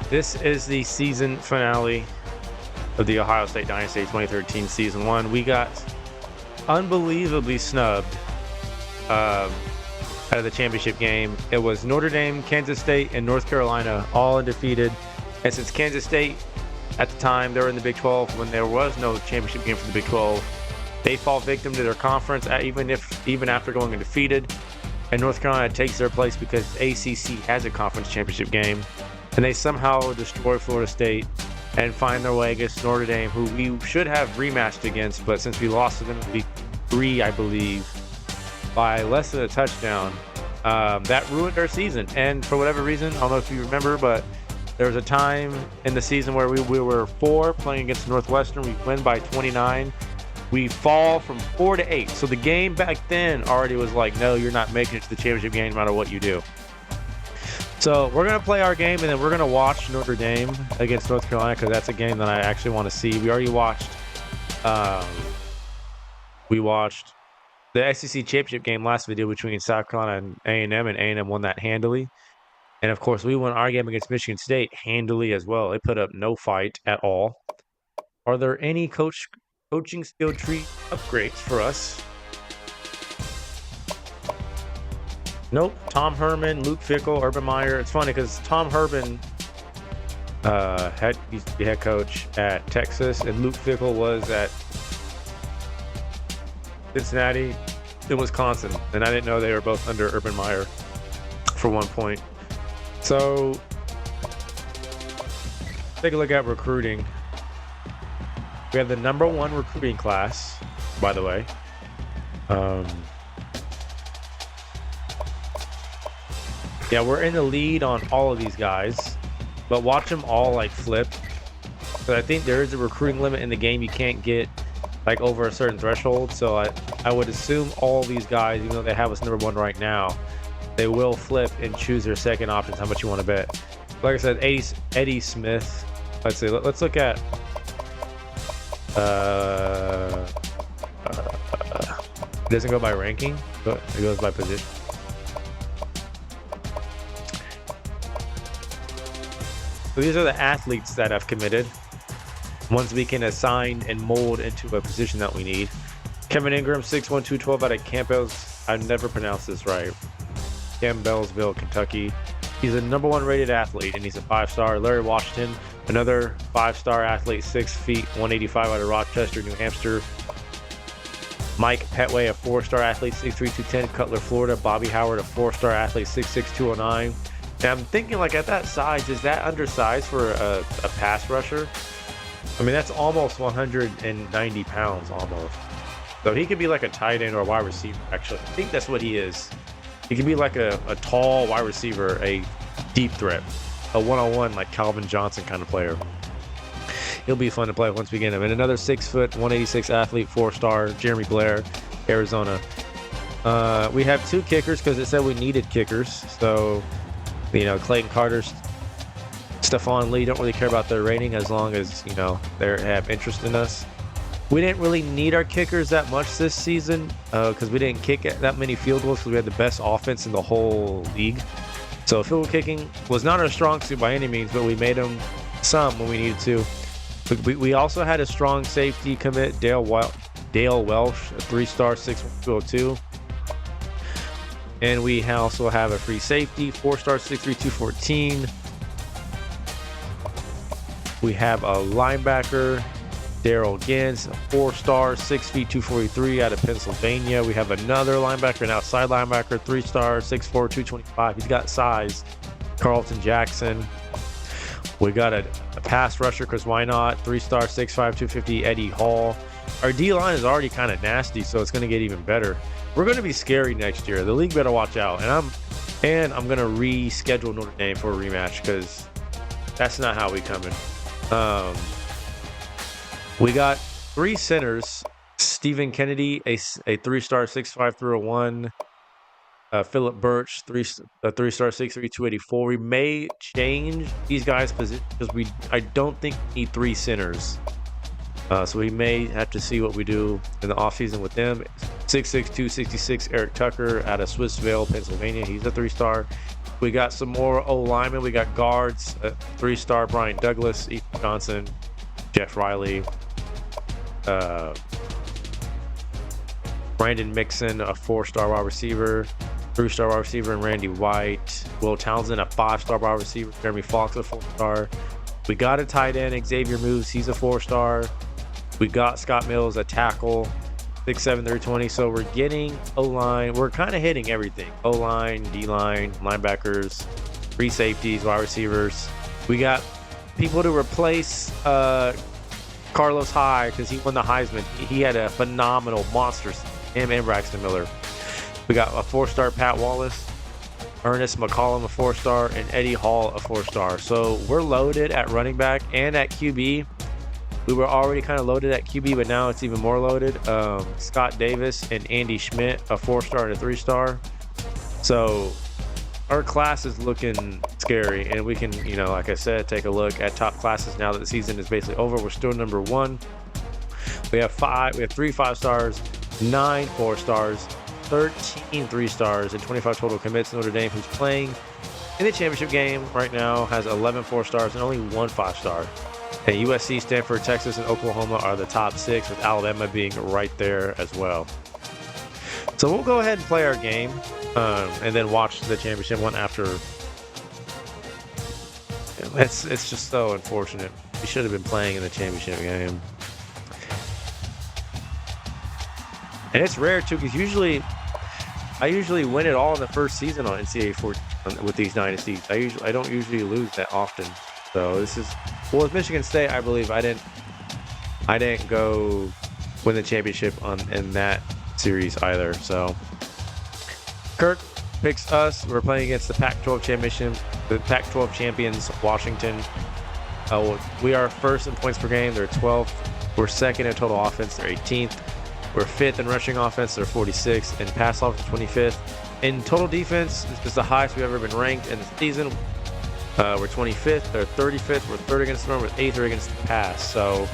This is the season finale of the Ohio State Dynasty 2013 Season 1. We got unbelievably snubbed out of the championship game. It was Notre Dame, Kansas State, and North Carolina all undefeated. And since Kansas State, at the time, they were in the Big 12 when there was no championship game for the Big 12. They fall victim to their conference, even after going undefeated. And North Carolina takes their place because ACC has a conference championship game. And they somehow destroy Florida State and find their way against Notre Dame, who we should have rematched against, but since we lost to them in week 3, I believe, by less than a touchdown, that ruined our season. And for whatever reason, I don't know if you remember, but there was a time in the season where we were 4 playing against Northwestern. We win by 29. We fall from 4 to 8. So the game back then already was like, no, you're not making it to the championship game no matter what you do. So we're going to play our game, and then we're going to watch Notre Dame against North Carolina because that's a game that I actually want to see. We already watched the SEC championship game last video between South Carolina and A&M won that handily. And, of course, we won our game against Michigan State handily as well. They put up no fight at all. Are there any coaching skill tree upgrades for us? Nope. Tom Herman, Luke Fickell, Urban Meyer. It's funny because Tom Herman used to be head coach at Texas, and Luke Fickell was at Cincinnati in Wisconsin. And I didn't know they were both under Urban Meyer for one point. So, take a look at recruiting. We have the number 1 recruiting class, by the way. Yeah, we're in the lead on all of these guys, but watch them all like flip. So I think there is a recruiting limit in the game. You can't get like over a certain threshold. So I would assume all these guys, even though they have us number 1 right now, they will flip and choose their second options, how much you want to bet. Like I said, Eddie Smith. Let's see. Let's look at. It doesn't go by ranking, but it goes by position. So these are the athletes that have committed. Ones we can assign and mold into a position that we need. Kevin Ingram, 6'1", 212 out of Campbell's. I've never pronounced this right. Campbellsville, Kentucky. He's a number 1 rated athlete, and he's a 5-star. Larry Washington, another 5-star athlete, 6 feet, 185 out of Rochester, New Hampshire. Mike Petway, a 4-star athlete, 6'3", 210, Cutler, Florida. Bobby Howard, a 4-star athlete, 6'6", 209. And I'm thinking, like, at that size, is that undersized for a pass rusher? I mean, that's almost 190 pounds, almost. So he could be like a tight end or a wide receiver, actually. I think that's what he is. He could be like a tall wide receiver, a deep threat, a one-on-one like Calvin Johnson kind of player. He'll be fun to play once we get him. And another 6 foot, 186 athlete, 4-star, Jeremy Blair, Arizona. We have 2 kickers because it said we needed kickers. So, you know, Clayton Carter, Stephon Lee don't really care about their rating as long as, you know, they have interest in us. We didn't really need our kickers that much this season because we didn't kick that many field goals because we had the best offense in the whole league. So field goal kicking was not our strong suit by any means, but we made them some when we needed to. We also had a strong safety commit, Dale Welsh, a 3-star, 6'1", 202. And we also have a free safety, 4-star, 6'3", 214. We have a linebacker, Daryl Gins, a 4-star, 6 feet, 243 out of Pennsylvania. We have another linebacker, an outside linebacker, 3-star, 6'4", 225. He's got size, Carlton Jackson. We got a pass rusher, because why not? 3-star, 6'5", 250, Eddie Hall. Our D-line is already kind of nasty, so it's going to get even better. We're going to be scary next year. The league better watch out. And I'm going to reschedule Notre Dame for a rematch because that's not how we coming. We got 3 centers. Stephen Kennedy, a 3-star, 6'5", 301. Philip Birch, a 3-star, 6'3", 284. We may change these guys' position because I don't think we need 3 centers. So we may have to see what we do in the offseason with them. 6'6", 266, Eric Tucker out of Swissvale, Pennsylvania. He's a 3-star. We got some more O linemen. We got guards, 3-star Brian Douglas, Ethan Johnson, Jeff Riley, Brandon Mixon, a 4-star wide receiver, 3-star wide receiver, and Randy White. Will Townsend, a 5-star wide receiver. Jeremy Fox, a 4-star. We got a tight end, Xavier Moves. He's a 4-star. We got Scott Mills, a tackle, 6'7", 320. So we're getting O-line. We're kind of hitting everything. O-line, D-line, linebackers, free safeties, wide receivers. We got people to replace Carlos Hyde because he won the Heisman. He had a phenomenal monster season. Him and Braxton Miller. We got a 4-star Pat Wallace, Ernest McCollum, a 4-star, and Eddie Hall, a 4-star. So we're loaded at running back and at QB. We were already kind of loaded at QB, but now it's even more loaded. Scott Davis and Andy Schmidt, a 4-star and a 3-star. So our class is looking scary, and we can, like I said, take a look at top classes now that the season is basically over. We're still number 1. We have 3 5-stars, 9 4-stars, 13 3-stars, and 25 total commits. Notre Dame, who's playing in the championship game right now, has 11 4-stars and only 1 5-star. And USC, Stanford, Texas, and Oklahoma are the top 6, with Alabama being right there as well. So we'll go ahead and play our game, and then watch the championship one after. It's just so unfortunate. We should have been playing in the championship game. And it's rare too, because I usually win it all in the first season on NCAA 14 with these dynasties. I don't usually lose that often. So this is, well, with Michigan State, I believe I didn't go win the championship in that series either. So Kirk picks us. We're playing against the Pac-12 championship, the Pac-12 champions, Washington. We are first in points per game. They're 12th. We're second in total offense. They're 18th. We're 5th in rushing offense. They're 46th. And pass offense, 25th. In total defense, this is the highest we've ever been ranked in the season. We're 25th. They're 35th. We're 3rd against the run. We're 8th against the pass. So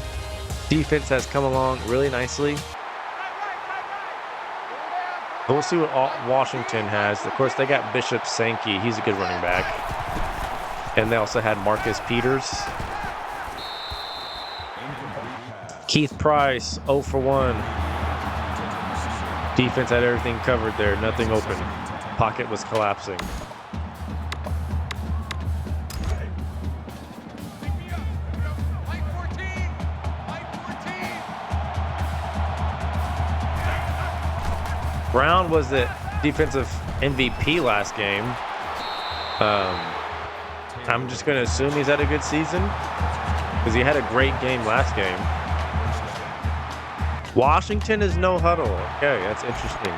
defense has come along really nicely. But we'll see what Washington has. Of course, they got Bishop Sankey. He's a good running back. And they also had Marcus Peters. Keith Price, 0 for 1. Defense had everything covered there. Nothing open. Pocket was collapsing. Brown was the defensive MVP last game. I'm just going to assume he's had a good season because he had a great game last game. Washington is no huddle. Okay, that's interesting.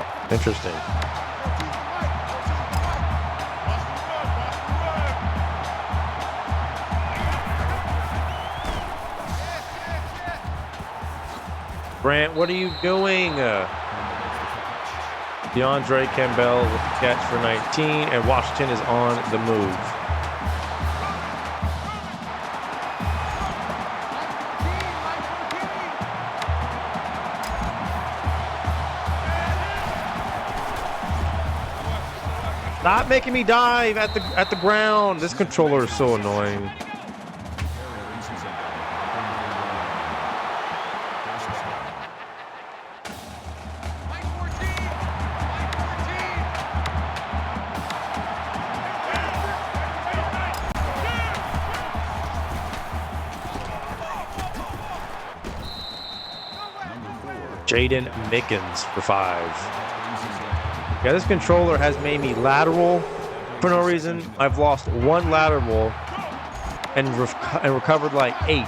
Grant, what are you doing? DeAndre Campbell with the catch for 19, and Washington is on the move. Stop making me dive at the ground. This controller is so annoying. Jaden Mickens for 5. Yeah, this controller has made me lateral for no reason. I've lost 1 lateral and recovered like 8.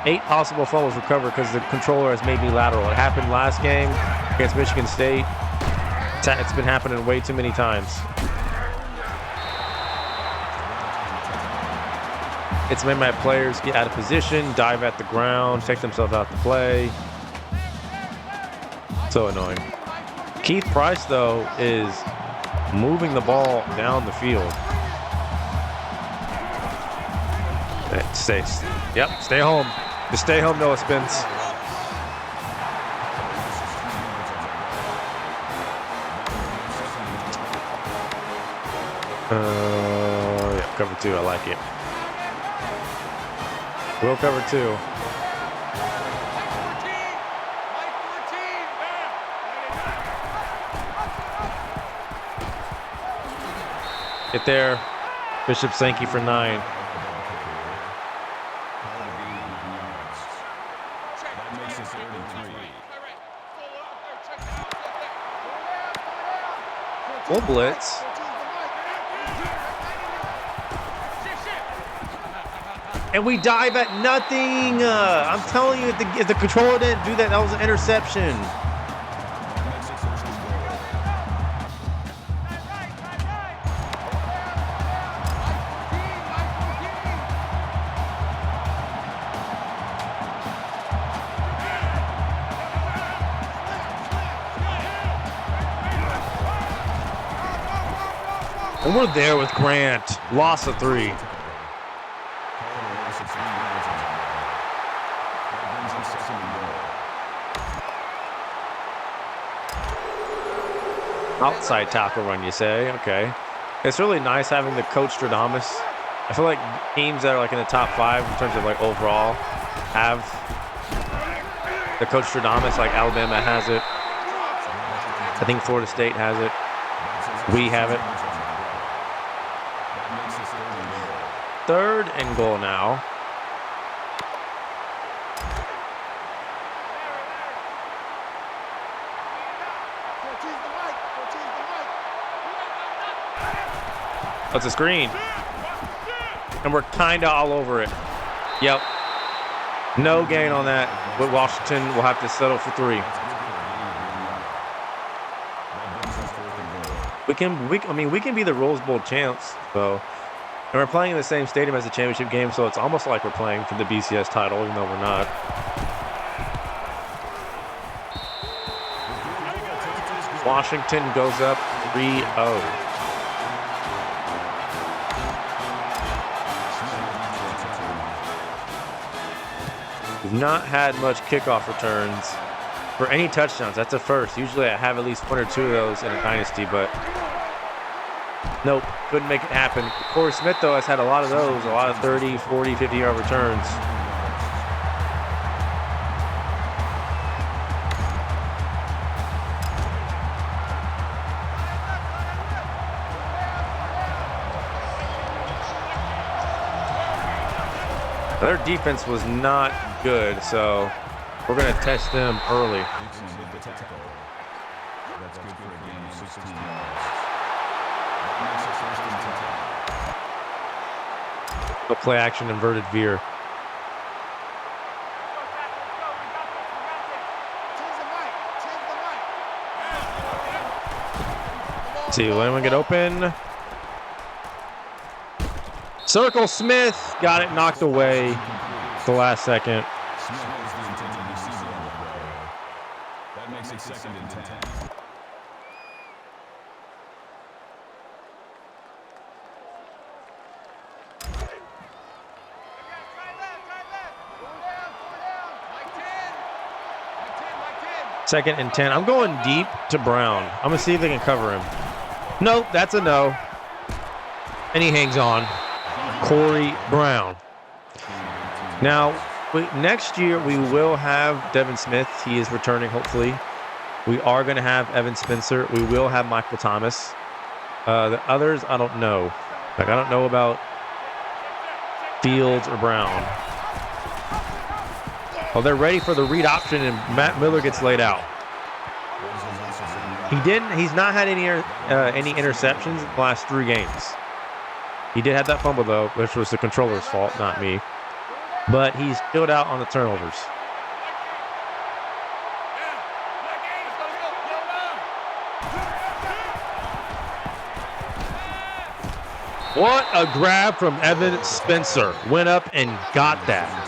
8 possible fumbles recovered because the controller has made me lateral. It happened last game against Michigan State. It's been happening way too many times. It's made my players get out of position, dive at the ground, take themselves out the play. So annoying. Keith Price, though, is moving the ball down the field. Stay home. Just stay home, Noah Spence. Yeah, cover 2. I like it. We'll cover 2. Get there. Bishop Sankey for 9. We'll blitz. And we dive at nothing. I'm telling you, if the controller didn't do that, that was an interception. And we're there with Grant. Loss of 3. Outside tackle run, you say? Okay. It's really nice having the Coach Stradamus. I feel like teams that are like in the top 5 in terms of like overall have the Coach Stradamus. Like Alabama has it. I think Florida State has it. We have it. 3rd and goal now. That's a screen. And we're kind of all over it. Yep. No gain on that. But Washington will have to settle for 3. We can be the Rose Bowl champs, though. And we're playing in the same stadium as the championship game, so it's almost like we're playing for the BCS title, even though we're not. Washington goes up 3-0. We've not had much kickoff returns for any touchdowns. That's a first. Usually I have at least 1 or 2 of those in a dynasty, but nope, couldn't make it happen. Corey Smith, though, has had a lot of those, a lot of 30, 40, 50-yard returns. Their defense was not good, so we're going to test them early. A play action inverted veer. Let's see, let anyone get open. Circle Smith got it knocked away the last second. That makes it 2nd and 10. Second and 10. I'm going deep to Brown. I'm going to see if they can cover him. Nope, that's a no. And he hangs on. Corey Brown. Now, next year we will have Devin Smith. He is returning, hopefully. We are going to have Evan Spencer. We will have Michael Thomas. The others, I don't know. Like, I don't know about Fields or Brown. Well, they're ready for the read option, and Matt Miller gets laid out. He's not had any interceptions in the last 3 games. He did have that fumble, though, which was the controller's fault, not me. But he's stood out on the turnovers. What a grab from Evan Spencer. Went up and got that.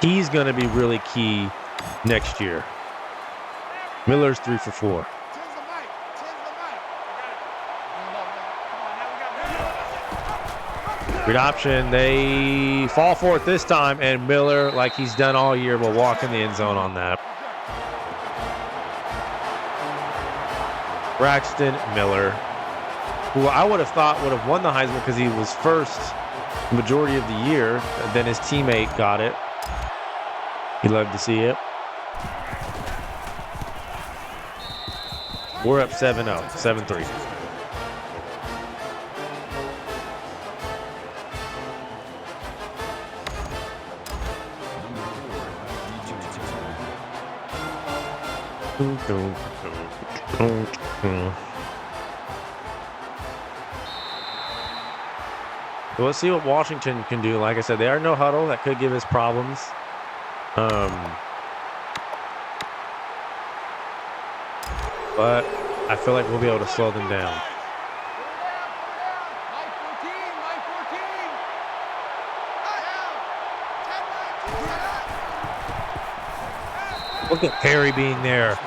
He's going to be really key next year. Miller's 3 for 4. Good option. They fall for it this time, and Miller, like he's done all year, will walk in the end zone on that. Braxton Miller, who I would have thought would have won the Heisman because he was first the majority of the year. And then his teammate got it. He loved to see it. We're up 7-0, 7-3. So let's see what Washington can do. Like I said, they are no huddle. That could give us problems. But I feel like we'll be able to slow them down. Look at Perry being there.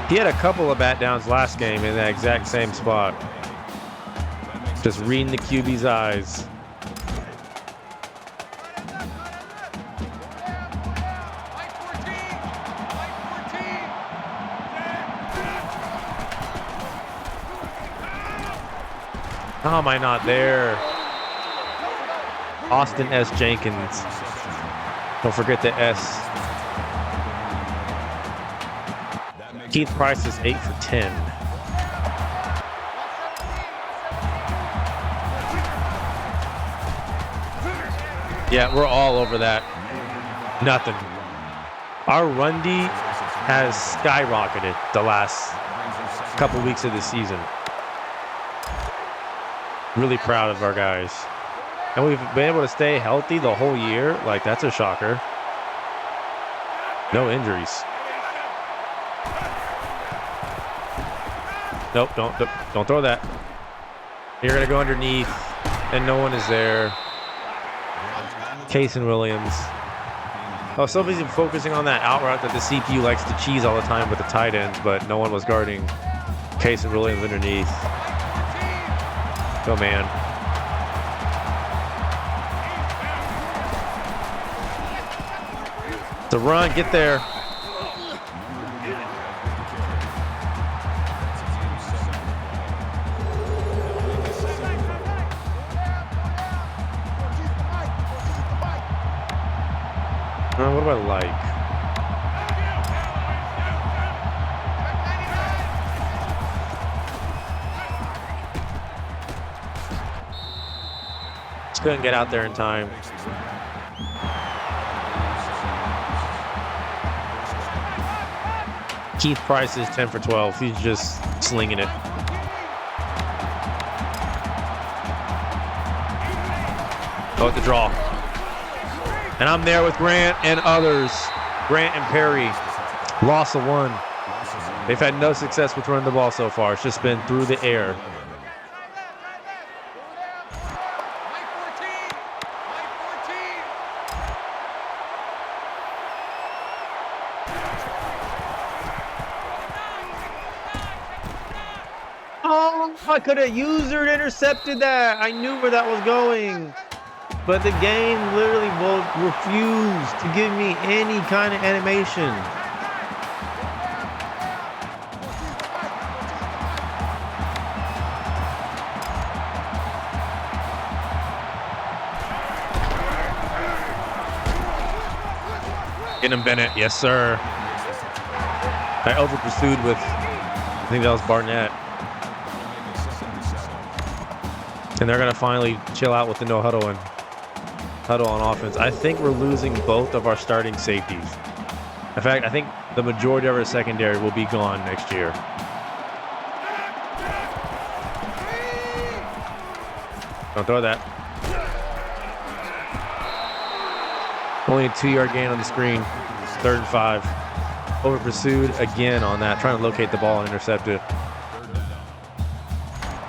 He had a couple of bat downs last game in that exact same spot. Just reading the QB's eyes. How am I not there? Austin S. Jenkins. Don't forget the S. Keith Price is 8 for 10. Yeah, we're all over that. Nothing. Our run D has skyrocketed the last couple weeks of the season. Really proud of our guys. And we've been able to stay healthy the whole year. Like, that's a shocker. No injuries. Nope, don't throw that. You're going to go underneath, and no one is there. Casey Williams. Oh, somebody's focusing on that out route that the CPU likes to cheese all the time with the tight ends, but no one was guarding Casey Williams underneath. Go, man. The run, get there. What do I like? Just couldn't get out there in time. Keith Price is 10 for 12. He's just slinging it. Oh, at the draw. And I'm there with Grant and others. Grant and Perry. Loss of one. They've had no success with running the ball so far. It's just been through the air. Oh, I could have used or intercepted that. I knew where that was going. But the game literally will refuse to give me any kind of animation. Get him, Bennett. Yes, sir. I over-pursued with, I think that was Barnett. And they're going to finally chill out with the no huddle and huddle on offense. I think we're losing both of our starting safeties. In fact, I think the majority of our secondary will be gone next year. Don't throw that. Only a 2-yard gain on the screen. 3rd and 5. Over pursued again on that, trying to locate the ball and intercept it.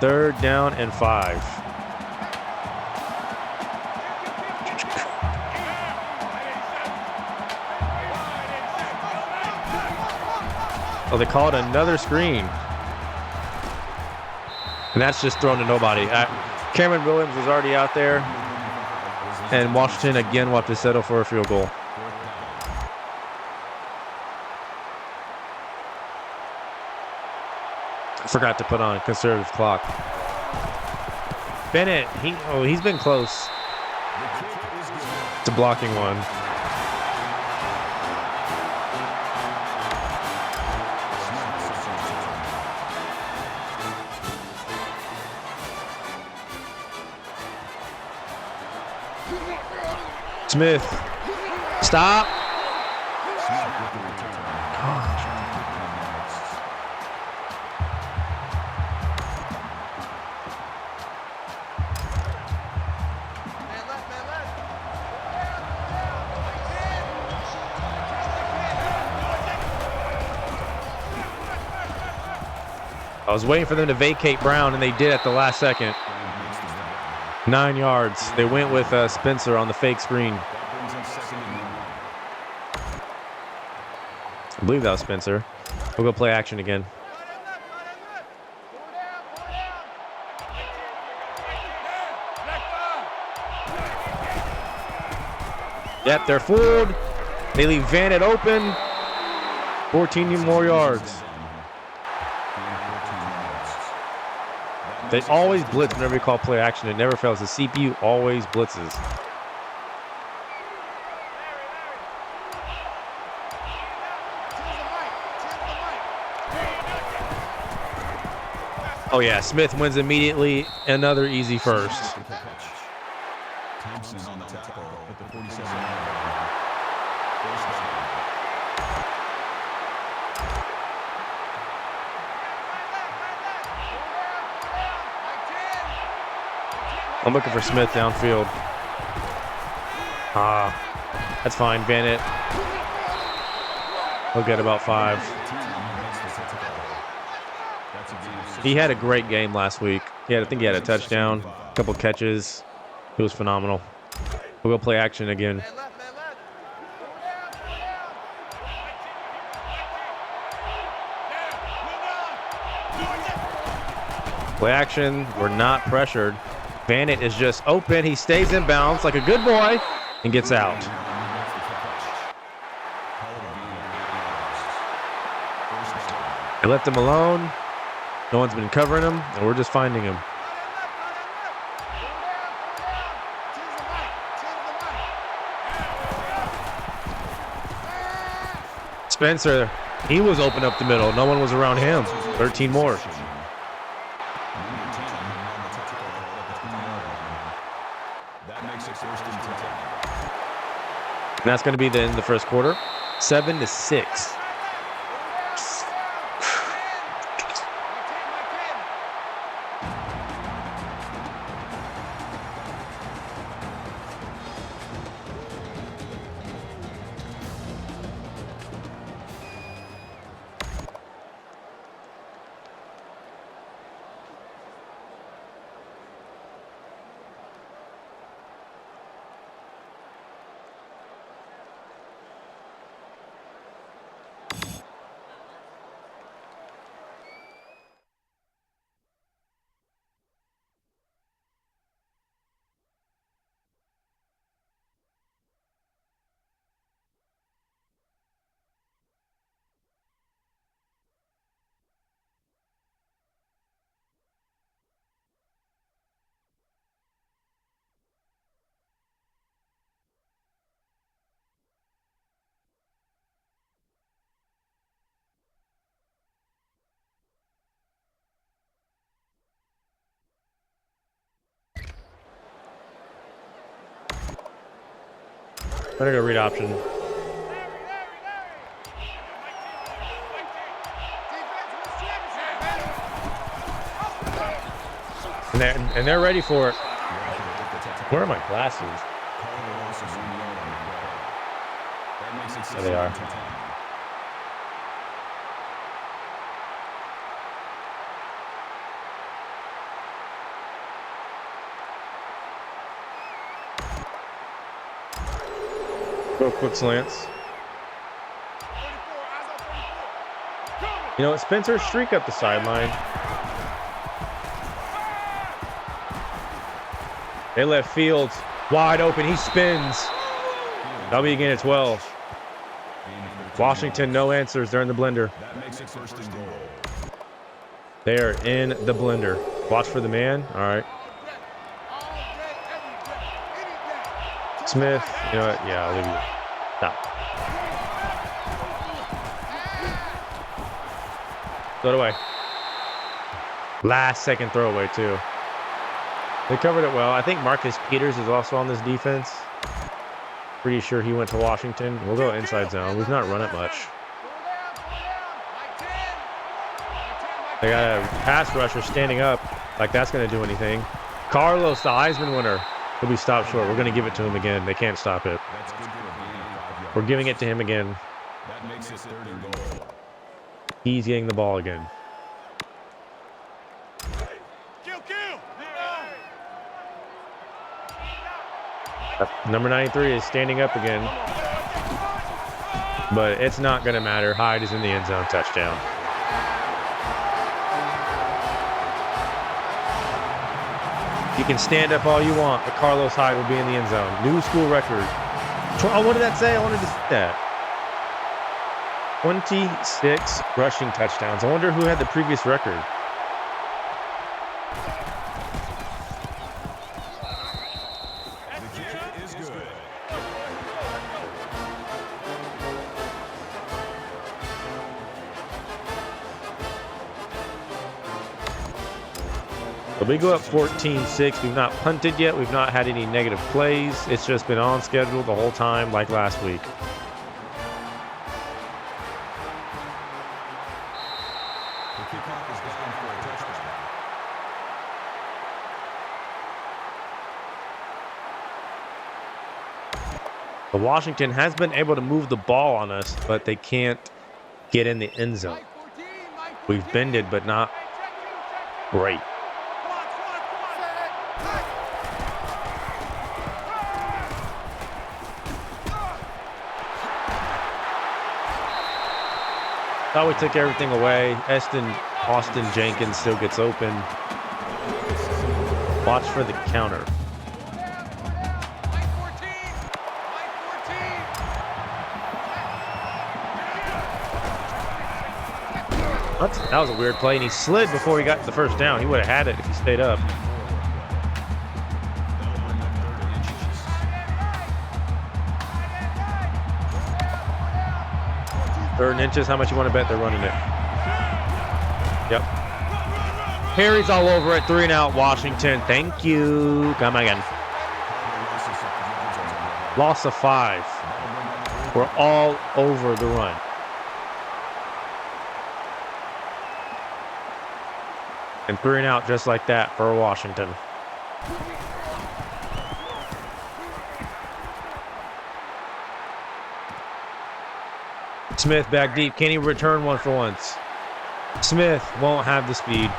3rd down and 5. Oh, they called another screen. And that's just thrown to nobody. Cameron Williams was already out there. And Washington again will have to settle for a field goal. Forgot to put on a conservative clock. Bennett, he's been close to blocking one. Smith, stop. I was waiting for them to vacate Brown, and they did at the last second. 9 yards. They went with Spencer on the fake screen. I believe that was Spencer. We'll go play action again. Yep, they're fooled. They leave Vanett open. 14 more yards. They always blitz whenever you call play action. It never fails. The CPU always blitzes. Oh yeah, Smith wins immediately. Another easy first. Thompson on the tackle at the 47. I'm looking for Smith downfield. That's fine. Vanett. He'll get about 5. He had a great game last week. I think he had a touchdown, a couple catches. He was phenomenal. We'll go play action again. Play action. We're not pressured. Vanett is just open. He stays in bounds like a good boy and gets out. They left him alone. No one's been covering him, and we're just finding him. Spencer, he was open up the middle. No one was around him. 13 more. And that's going to be the end of the first quarter. 7-6. Better go read option. And they're ready for it. Where are my glasses? There they are. Go quick slants. You know, Spencer streak up the sideline. They left Fields wide open. He spins. That'll be again at 12. Washington, no answers. They're in the blender. That makes it first and goal. They are in the blender. Watch for the man. All right. Smith, you know what? Yeah, I'll leave you. Stop. Throw it away. Last second throwaway, too. They covered it well. I think Marcus Peters is also on this defense. Pretty sure he went to Washington. We'll go inside zone. We've not run it much. They got a pass rusher standing up like that's going to do anything. Carlos, the Heisman winner, will be stopped short. We're going to give it to him again. They can't stop it. We're giving it to him again. That makes it 3rd and goal. He's getting the ball again. Number 93 is standing up again. But it's not going to matter. Hyde is in the end zone. Touchdown. You can stand up all you want, but Carlos Hyde will be in the end zone. New school record. Oh, what did that say? I wanted to see that. 26 rushing touchdowns. I wonder who had the previous record. The kick is good. So we go up 14-6. We've not punted yet. We've not had any negative plays. It's just been on schedule the whole time like last week. The kickoff is down for a touchdown. But Washington has been able to move the ball on us, but they can't get in the end zone. We've bended, but not great. Thought we took everything away. Austin Jenkins still gets open. Watch for the counter. What? That was a weird play, and he slid before he got to the first down. He would have had it if he stayed up. Third and inches. How much you want to bet they're running it? Yep. Harry's all over it. 3 and out. Washington. Thank you. Come again. Loss of 5. We're all over the run. And 3 and out just like that for Washington. Smith back deep. Can he return one for once? Smith won't have the speed.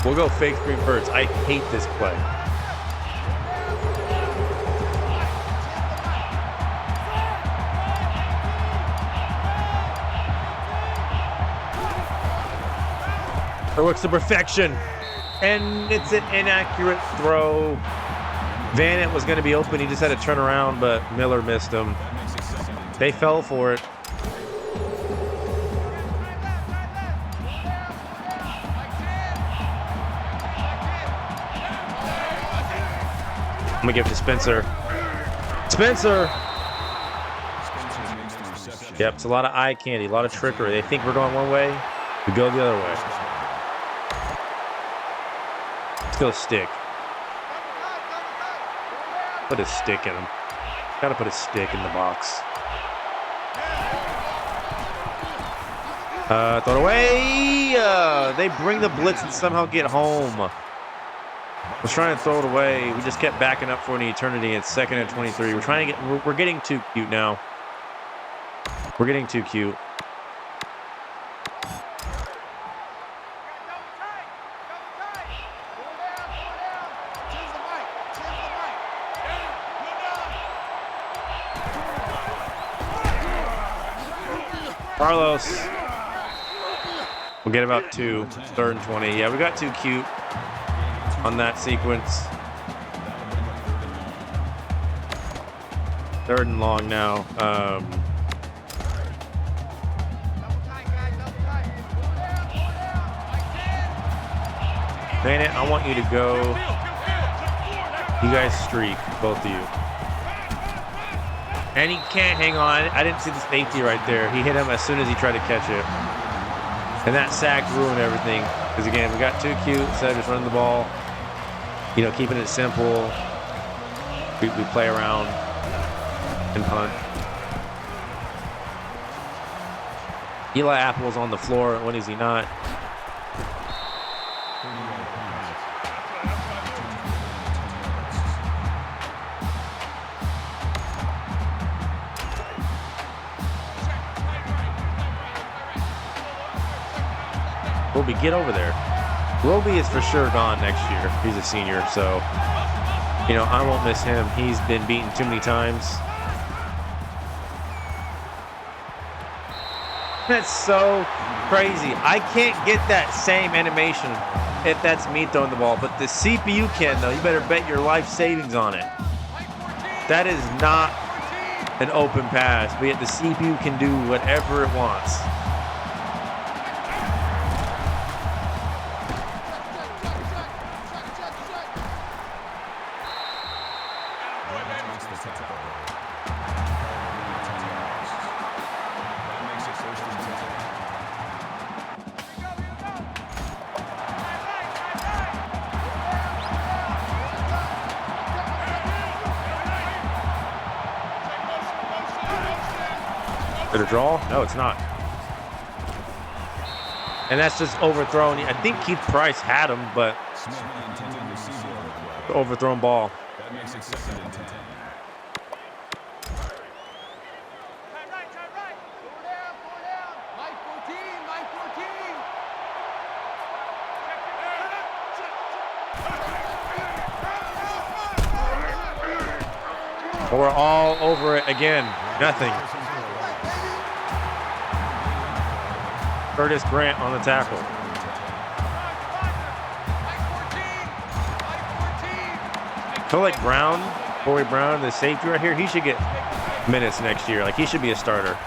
We'll go fake 3 birds. I hate this play. It works to perfection, and it's an inaccurate throw. Vanett was going to be open. He just had to turn around, but Miller missed him. They fell for it. I'm going to give it to Spencer. Spencer! Yep, it's a lot of eye candy, a lot of trickery. They think we're going one way, we go the other way. Go stick. Put a stick in him. Gotta put a stick in the box. Throw it away. They bring the blitz and somehow get home. I was trying to throw it away. We just kept backing up for an eternity. It's 2nd and 23. We're trying to get. We're getting too cute now. We're getting too cute. Carlos. We'll get about 2. 3rd and 20. Yeah, we got too cute on that sequence. Third and long now. Bennett, I want you to go. You guys streak, both of you. And he can't hang on. I didn't see the safety right there. He hit him as soon as he tried to catch it. And that sack ruined everything. Because again, we got too cute instead of just running the ball. You know, keeping it simple. We play around and punt. Eli Apple's on the floor. When is he not? Roby, get over there. Roby is for sure gone next year. He's a senior, so, you know, I won't miss him. He's been beaten too many times. That's so crazy. I can't get that same animation if that's me throwing the ball, but the CPU can, though. You better bet your life savings on it. That is not an open pass, but yet the CPU can do whatever it wants. Is it a draw? No, it's not. And that's just overthrown. I think Keith Price had him, but overthrown ball. That makes it 2nd and 10. We're all over it again. Nothing. Curtis Grant on the tackle. I feel like Corey Brown, the safety right here, he should get minutes next year. Like, he should be a starter.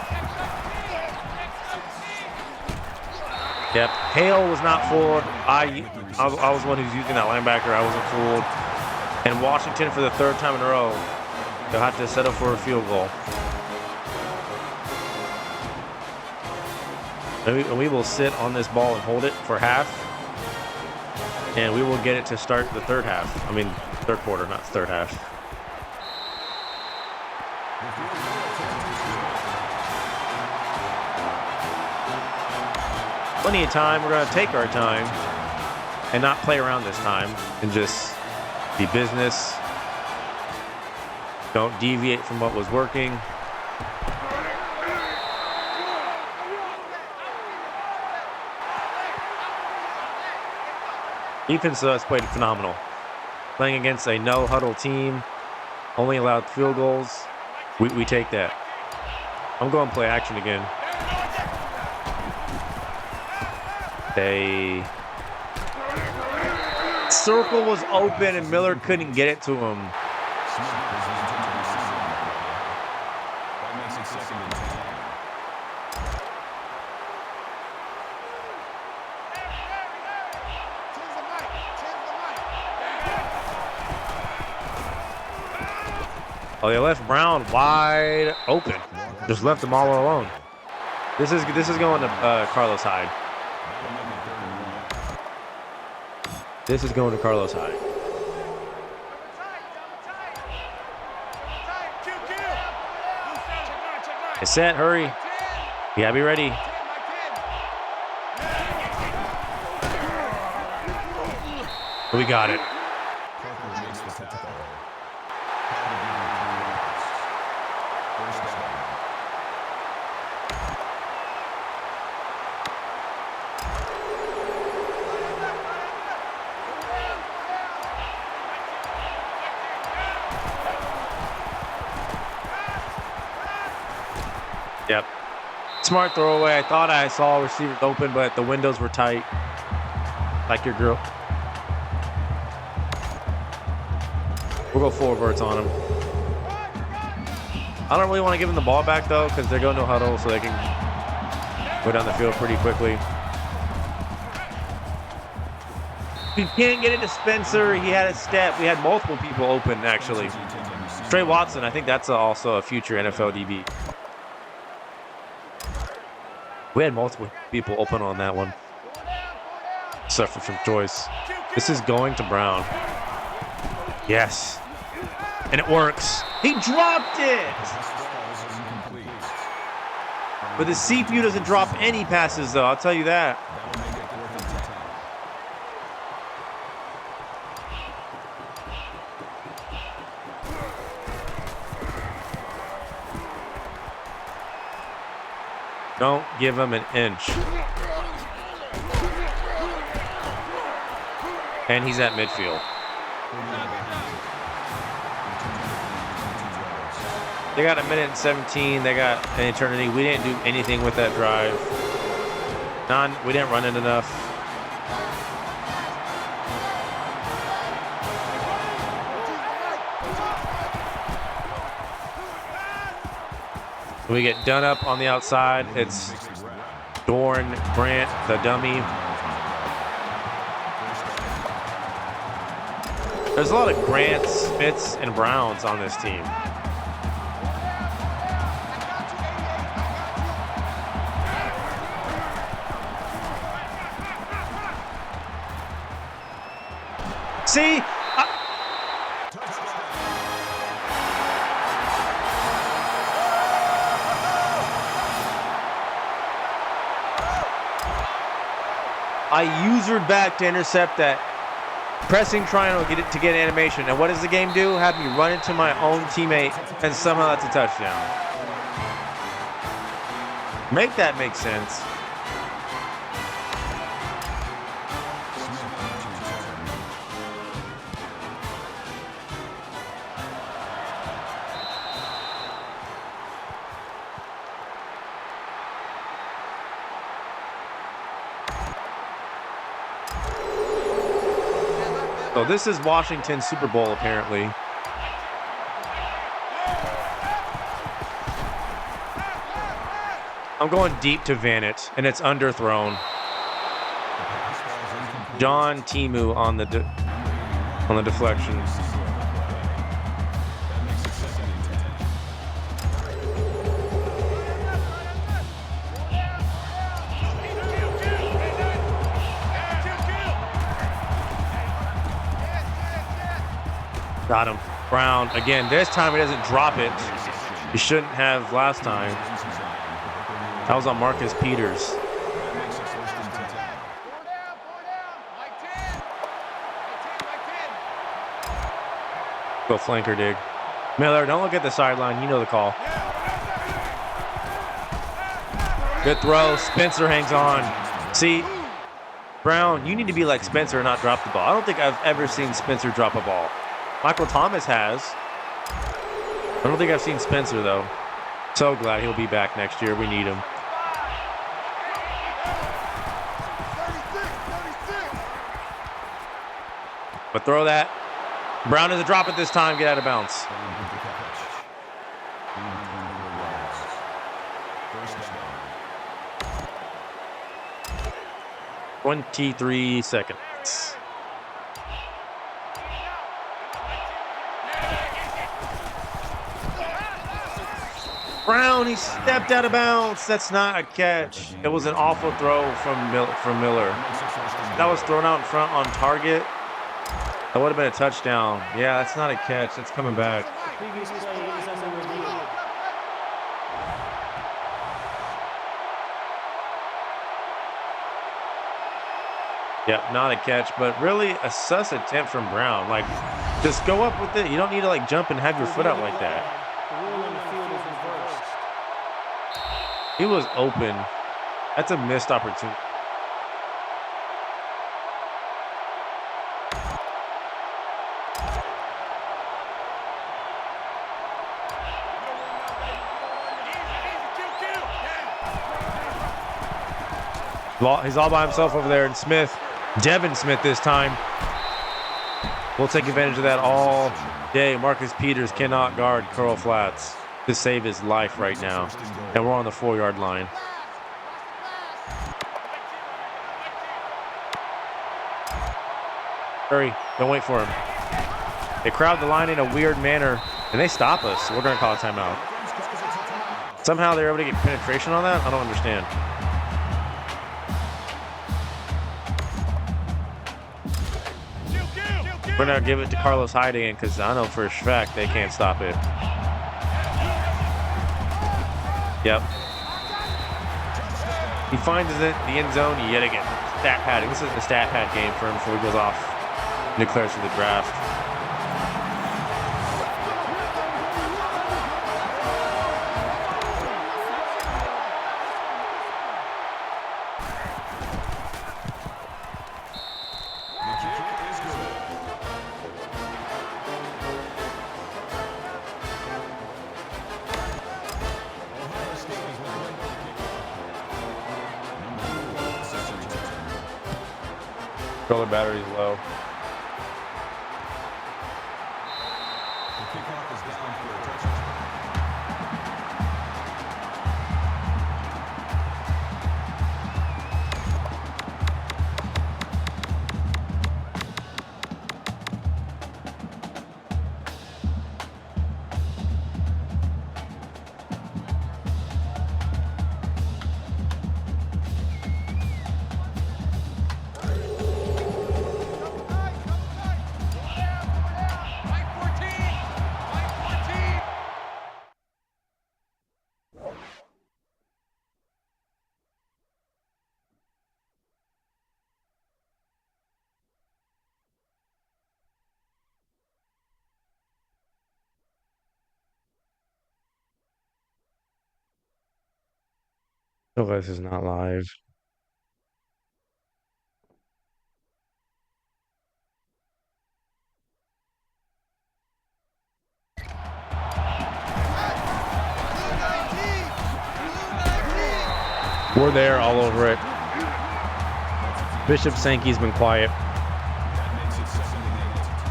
Yep. Hale was not fooled. I was the one who's using that linebacker. I wasn't fooled. And Washington, for the 3rd time in a row, they'll have to settle for a field goal. And we will sit on this ball and hold it for half. And we will get it to start the 3rd half. I mean, 3rd quarter, not 3rd half. Plenty of time. We're going to take our time and not play around this time and just be business. Don't deviate from what was working. Defense has played phenomenal. Playing against a no-huddle team, only allowed field goals. We take that. I'm going to play action again. They... Circle was open and Miller couldn't get it to him. That makes it 2nd and 10. Oh, they left Brown wide open. Just left them all alone. This is going to Carlos Hyde. This is going to Carlos Hyde. It's set. Hurry. You gotta be ready. We got it. Yep. Smart throwaway. I thought I saw receivers open, but the windows were tight. Like your girl. We'll go 4 verts on him. I don't really want to give them the ball back, though, because they're going to huddle, so they can go down the field pretty quickly. You can't get it to Spencer. He had a step. We had multiple people open, actually. Trey Watson, I think that's also a future NFL DB. We had multiple people open on that one. Suffered from choice. This is going to Brown. Yes. And it works. He dropped it! But the CPU doesn't drop any passes, though. I'll tell you that. Don't give him an inch. And he's at midfield. They got 1:17. They got an eternity. We didn't do anything with that drive. We didn't run it enough. We get done up on the outside. It's Dorn Grant, the dummy. There's a lot of Grants, Smiths, and Browns on this team. See? I usered back to intercept that. Pressing triangle to get animation. And what does the game do? Have me run into my own teammate, and somehow that's a touchdown. Make that make sense. So this is Washington's Super Bowl, apparently. I'm going deep to Vanett, and it's underthrown. John Timu on the deflection. Got him. Brown again. This time he doesn't drop it. He shouldn't have last time. That was on Marcus Peters. Go flanker dig. Miller, don't look at the sideline. You know the call. Good throw. Spencer hangs on. See, Brown, you need to be like Spencer and not drop the ball. I don't think I've ever seen Spencer drop a ball. Michael Thomas has. I don't think I've seen Spencer, though. So glad he'll be back next year. We need him. But throw that. Brown doesn't drop it this time. Get out of bounds. 23 seconds. Brown, he stepped out of bounds. That's not a catch. It was an awful throw from Miller. That was thrown out in front on target. That would have been a touchdown. Yeah, that's not a catch. That's coming back. Yep, not a catch, but really a sus attempt from Brown. Like, just go up with it. You don't need to, like, jump and have your foot out like that. He was open. That's a missed opportunity. He's all by himself over there, and Smith, Devin Smith this time. We'll take advantage of that all day. Marcus Peters cannot guard curl flats. to save his life right now. And we're on the 4-yard line. Hurry, don't wait for him. They crowd the line in a weird manner, and they stop us. So we're going to call a timeout. Somehow they're able to get penetration on that? I don't understand. We're going to give it to Carlos Hyde again because I know for a fact they can't stop it. Yep. He finds the end zone yet again. Stat padding. This is the stat pad game for him before he goes off and declares for the draft. Controller battery's low. The kickoff is down for a touchdown. Oh, this is not live. We're there all over it. Bishop Sankey's been quiet.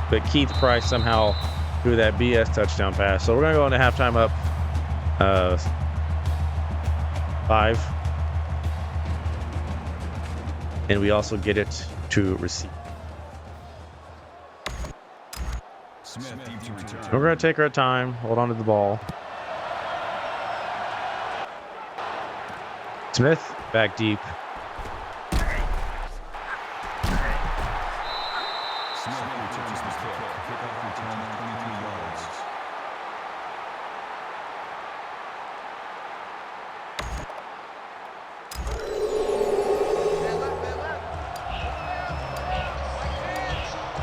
But Keith Price somehow threw that BS touchdown pass. So we're going to go into halftime up 5. And we also get it to receive. Smith deep to return. We're going to take our time. Hold on to the ball. Smith back deep. Smith returns the kick. Kickoff return 23 yards.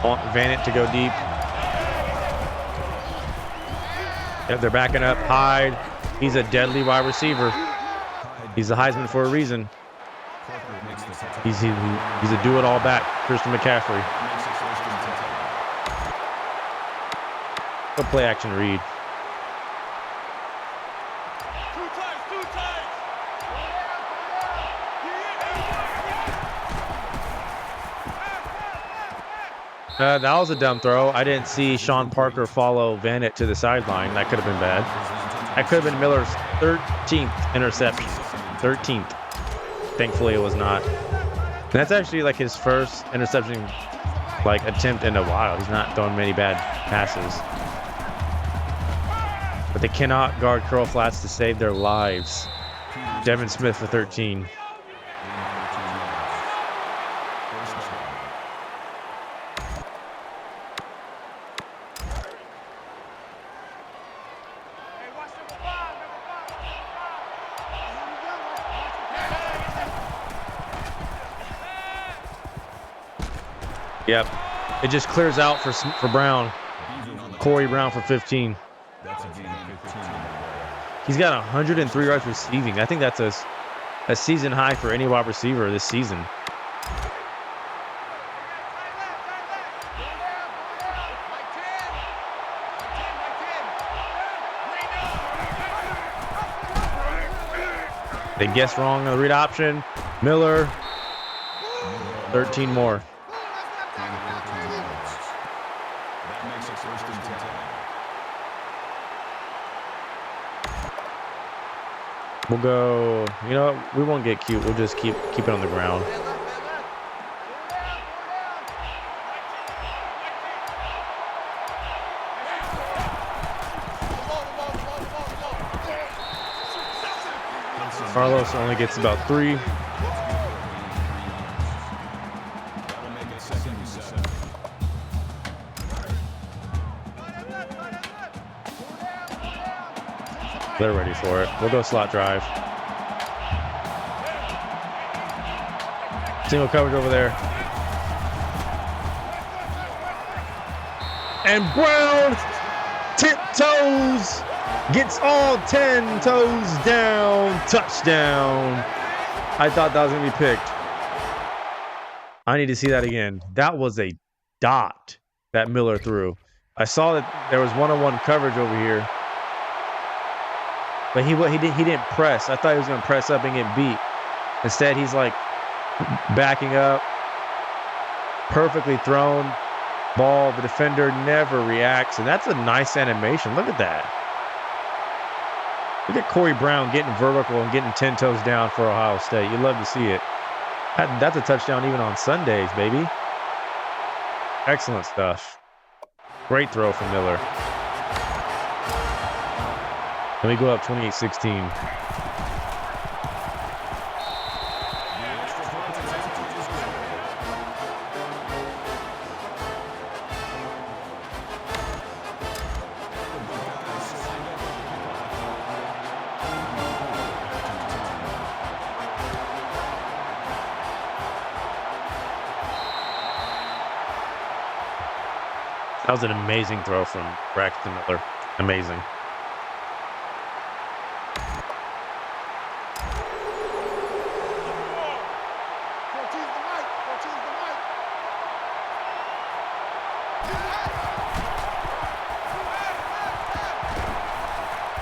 Want Vanett to go deep. Yep, they're backing up. Hyde. He's a deadly wide receiver. He's the Heisman for a reason. He's a do-it-all back, Christian McCaffrey. Good play action read. That was a dumb throw. I didn't see Sean Parker follow Vanett to the sideline. That could have been bad. That could have been Miller's 13th interception. 13th. Thankfully, it was not. And that's actually like his first interception attempt in a while. He's not throwing many bad passes. But they cannot guard curl flats to save their lives. Devin Smith for 13. Yep. It just clears out for Brown. Corey Brown for 15. He's got 103 yards receiving. I think that's a season high for any wide receiver this season. They guessed wrong on the read option. Miller, 13 more. We'll go. You know what? We won't get cute. We'll just keep it on the ground. Carlos only gets about 3. That'll make it second and 7. They're ready for it. We'll go slot drive. Single coverage over there. And Brown tiptoes, gets all 10 toes down, touchdown. I thought that was going to be picked. I need to see that again. That was a dot that Miller threw. I saw that there was one-on-one coverage over here. But he didn't press. I thought he was going to press up and get beat. Instead, he's like backing up. Perfectly thrown ball. The defender never reacts. And that's a nice animation. Look at that. Look at Corey Brown getting vertical and getting 10 toes down for Ohio State. You love to see it. That's a touchdown even on Sundays, baby. Excellent stuff. Great throw from Miller. And we go up 28-16. That was an amazing throw from Braxton Miller. Amazing.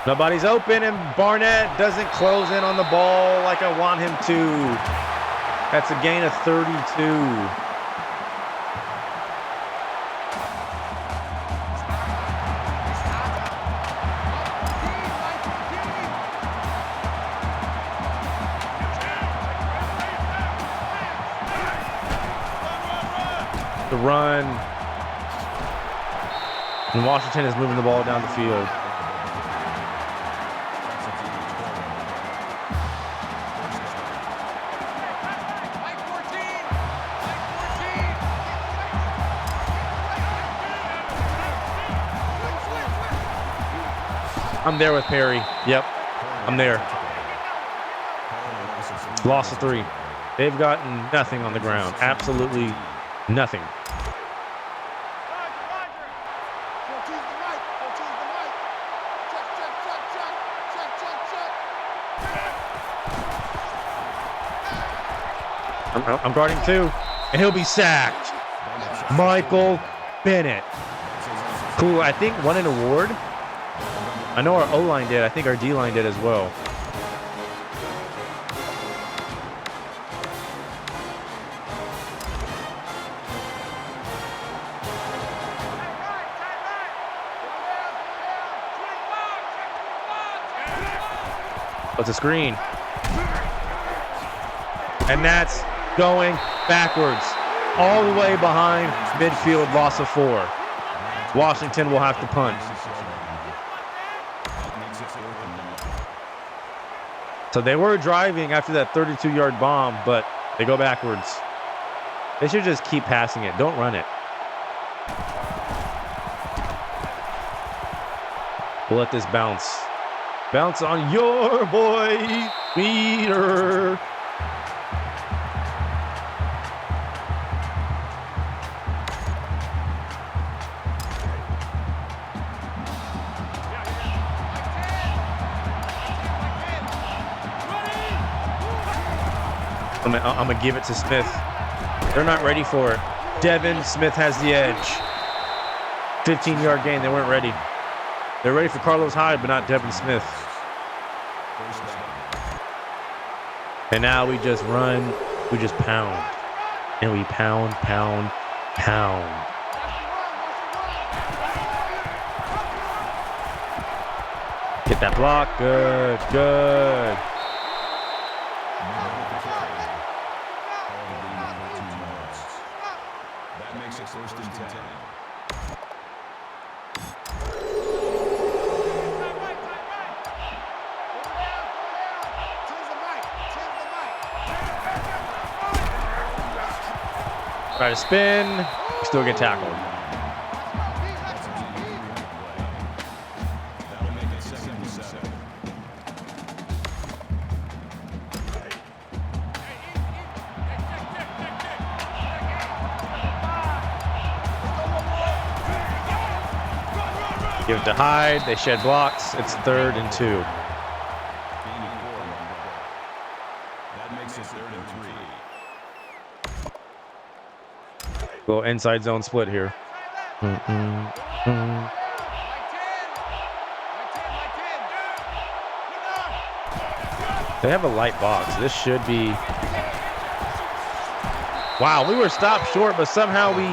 Nobody's open, and Barnett doesn't close in on the ball like I want him to. That's a gain of 32. The run. And Washington is moving the ball down the field. I'm there with Perry. Yep, I'm there. Loss of 3. They've gotten nothing on the ground. Absolutely nothing. I'm guarding 2, and he'll be sacked. Michael Bennett. Cool. I think won an award. I know our O-line did. I think our D-line did as well. What's a screen? And that's going backwards. All the way behind midfield, loss of 4. Washington will have to punt. So they were driving after that 32-yard bomb, but they go backwards. They should just keep passing it. Don't run it. We'll let this bounce. Bounce on your boy, Peter. I'm going to give it to Smith. They're not ready for it. Devin Smith has the edge. 15-yard gain. They weren't ready. They're ready for Carlos Hyde, but not Devin Smith. And now we just run. We just pound. And we pound, pound, pound. Get that block. Good, good. That makes it first and 10. Try to spin. Still get tackled. That'll make it second and 7. Give it to Hyde. They shed blocks. It's 3rd and 2. That makes it 3rd and 3. Little inside zone split here. They have a light box. This should be... Wow, we were stopped short, but somehow we,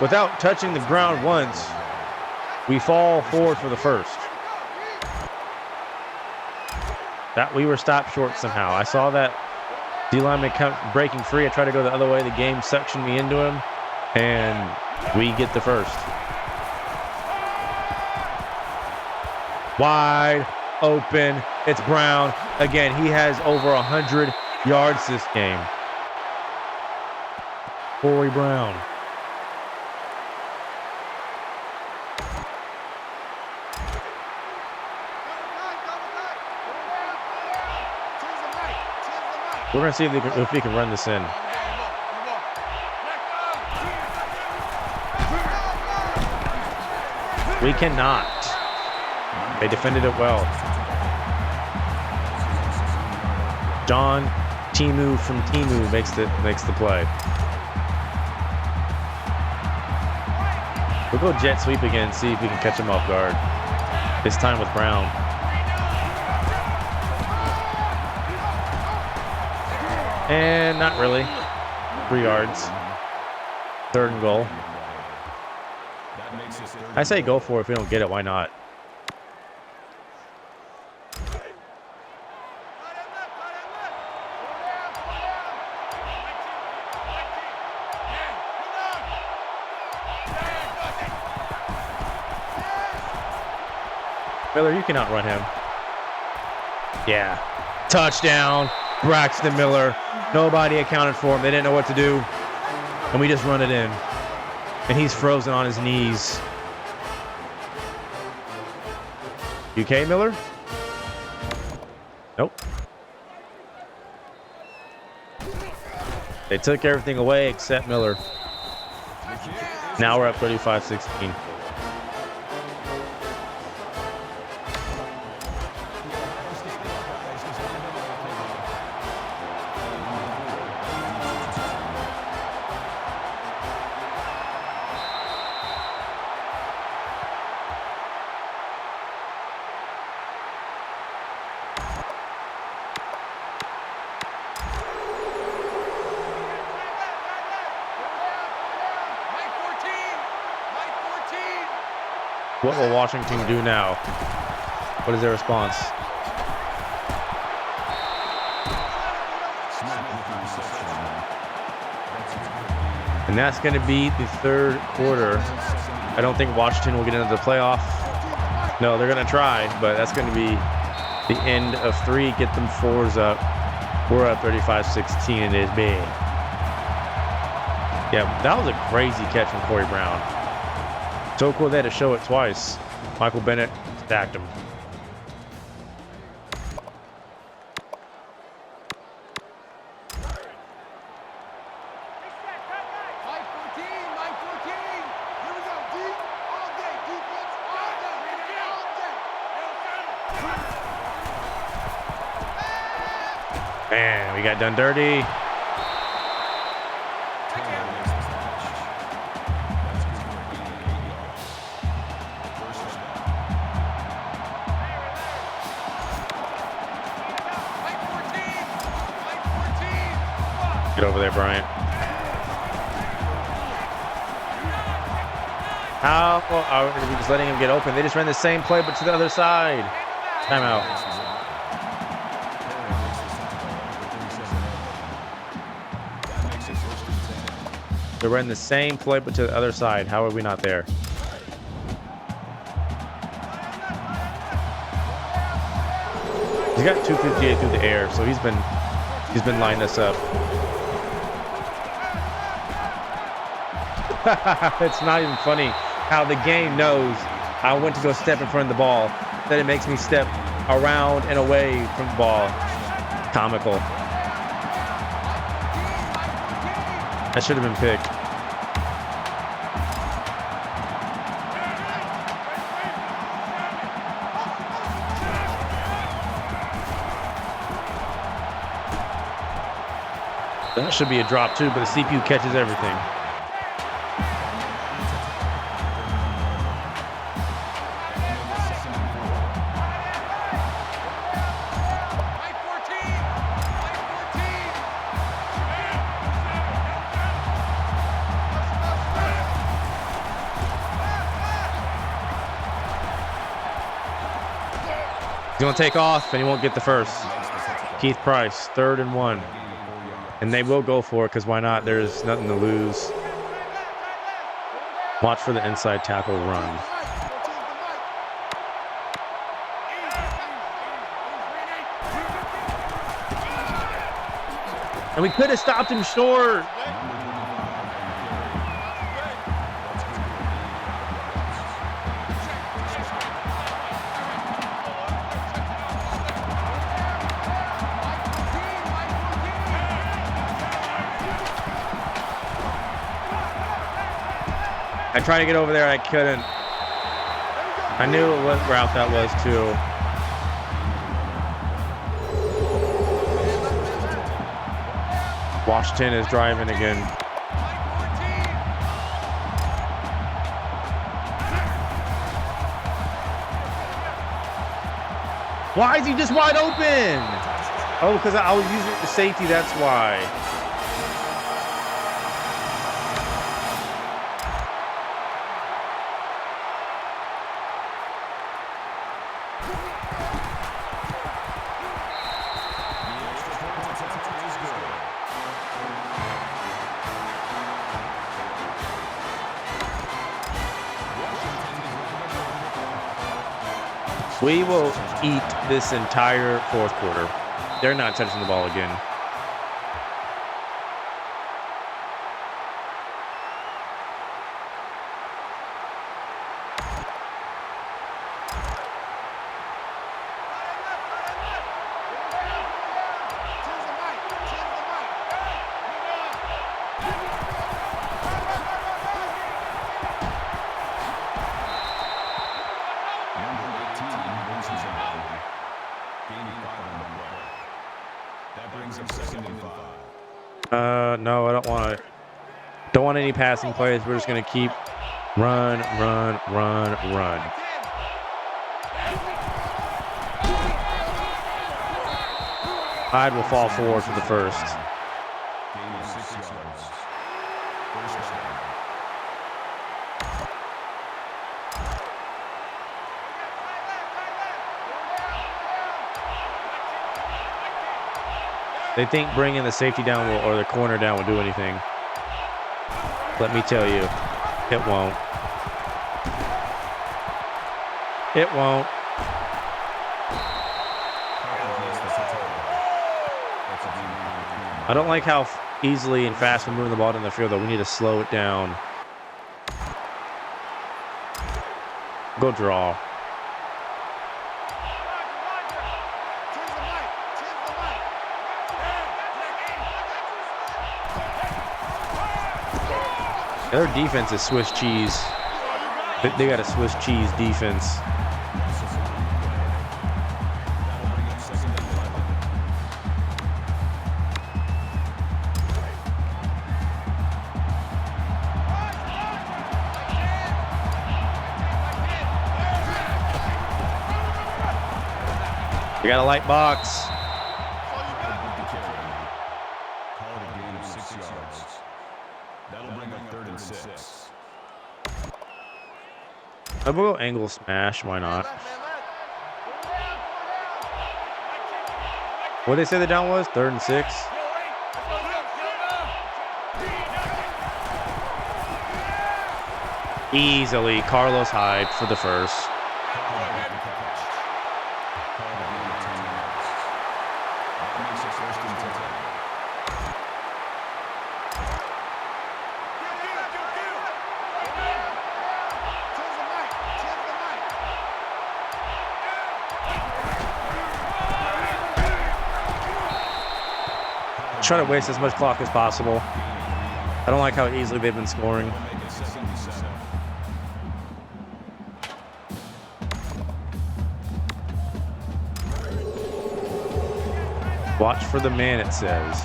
without touching the ground once, we fall forward for the first. That we were stopped short somehow. I saw that D lineman breaking free. I tried to go the other way. The game suctioned me into him, and we get the first. Wide open. It's Brown. Again, he has over 100 yards this game. Corey Brown. We're going to see if we can run this in. We cannot. They defended it well. John Timu from Timu makes the play. We'll go jet sweep again and see if we can catch him off guard. This time with Brown. And not really. 3 yards. 3rd and goal. I say go for it. If we don't get it, why not? Miller, you cannot run him. Yeah. Touchdown. Braxton Miller. Nobody accounted for him. They didn't know what to do. And we just run it in. And he's frozen on his knees. You okay, Miller? Nope. They took everything away except Miller. Now we're up 35-16. What will Washington do now? What is their response? And that's going to be the 3rd quarter. I don't think Washington will get into the playoff. No, they're going to try, but that's going to be the end of 3. Get them 4s up. We're up 35-16, and it is big. Yeah, that was a crazy catch from Corey Brown. So cool they had to show it twice. Michael Bennett stacked him. Man, we got done dirty. Get over there, Bryant. How are we just letting him get open? They just ran the same play, but to the other side. Timeout. We ran the same play, but to the other side. How are we not there? He's got 258 through the air, so he's been lining us up. It's not even funny how the game knows I went to go step in front of the ball, that it makes me step around and away from the ball. Comical. That should have been picked. That should be a drop too, but the CPU catches everything. He's going to take off, and he won't get the first. Keith Price, 3rd and 1. And they will go for it, because why not? There's nothing to lose. Watch for the inside tackle run. And we could have stopped him short. I tried to get over there, I couldn't. I knew what route that was too. Washington is driving again. Why is he just wide open? Oh, because I was using the safety, that's why. We will eat this entire 4th quarter. They're not touching the ball again. No, I don't want it. Don't want any passing plays. We're just going to keep run. Hyde will fall forward for the first. They think bringing the safety down or the corner down will do anything. Let me tell you, it won't. It won't. I don't like how easily and fast we're moving the ball down the field, though. We need to slow it down. Go draw. Their defense is Swiss cheese. They got a Swiss cheese defense. We got a light box. I will go angle smash, why not? What did they say the down was? 3rd and 6? Easily, Carlos Hyde for the first. Try to waste as much clock as possible. I don't like how easily they've been scoring. Watch for the man, it says.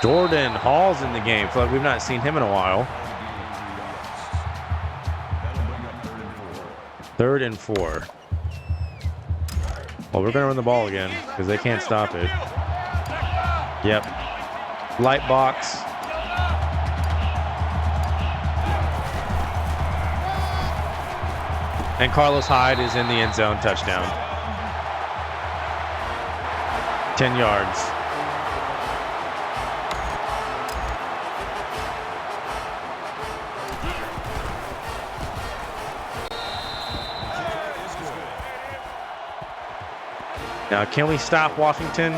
Jordan Hall's in the game. I feel like we've not seen him in a while. 3rd and 4. Well, we're going to run the ball again because they can't stop it. Yep. Light box. And Carlos Hyde is in the end zone. Touchdown. 10 yards. Now, can we stop Washington?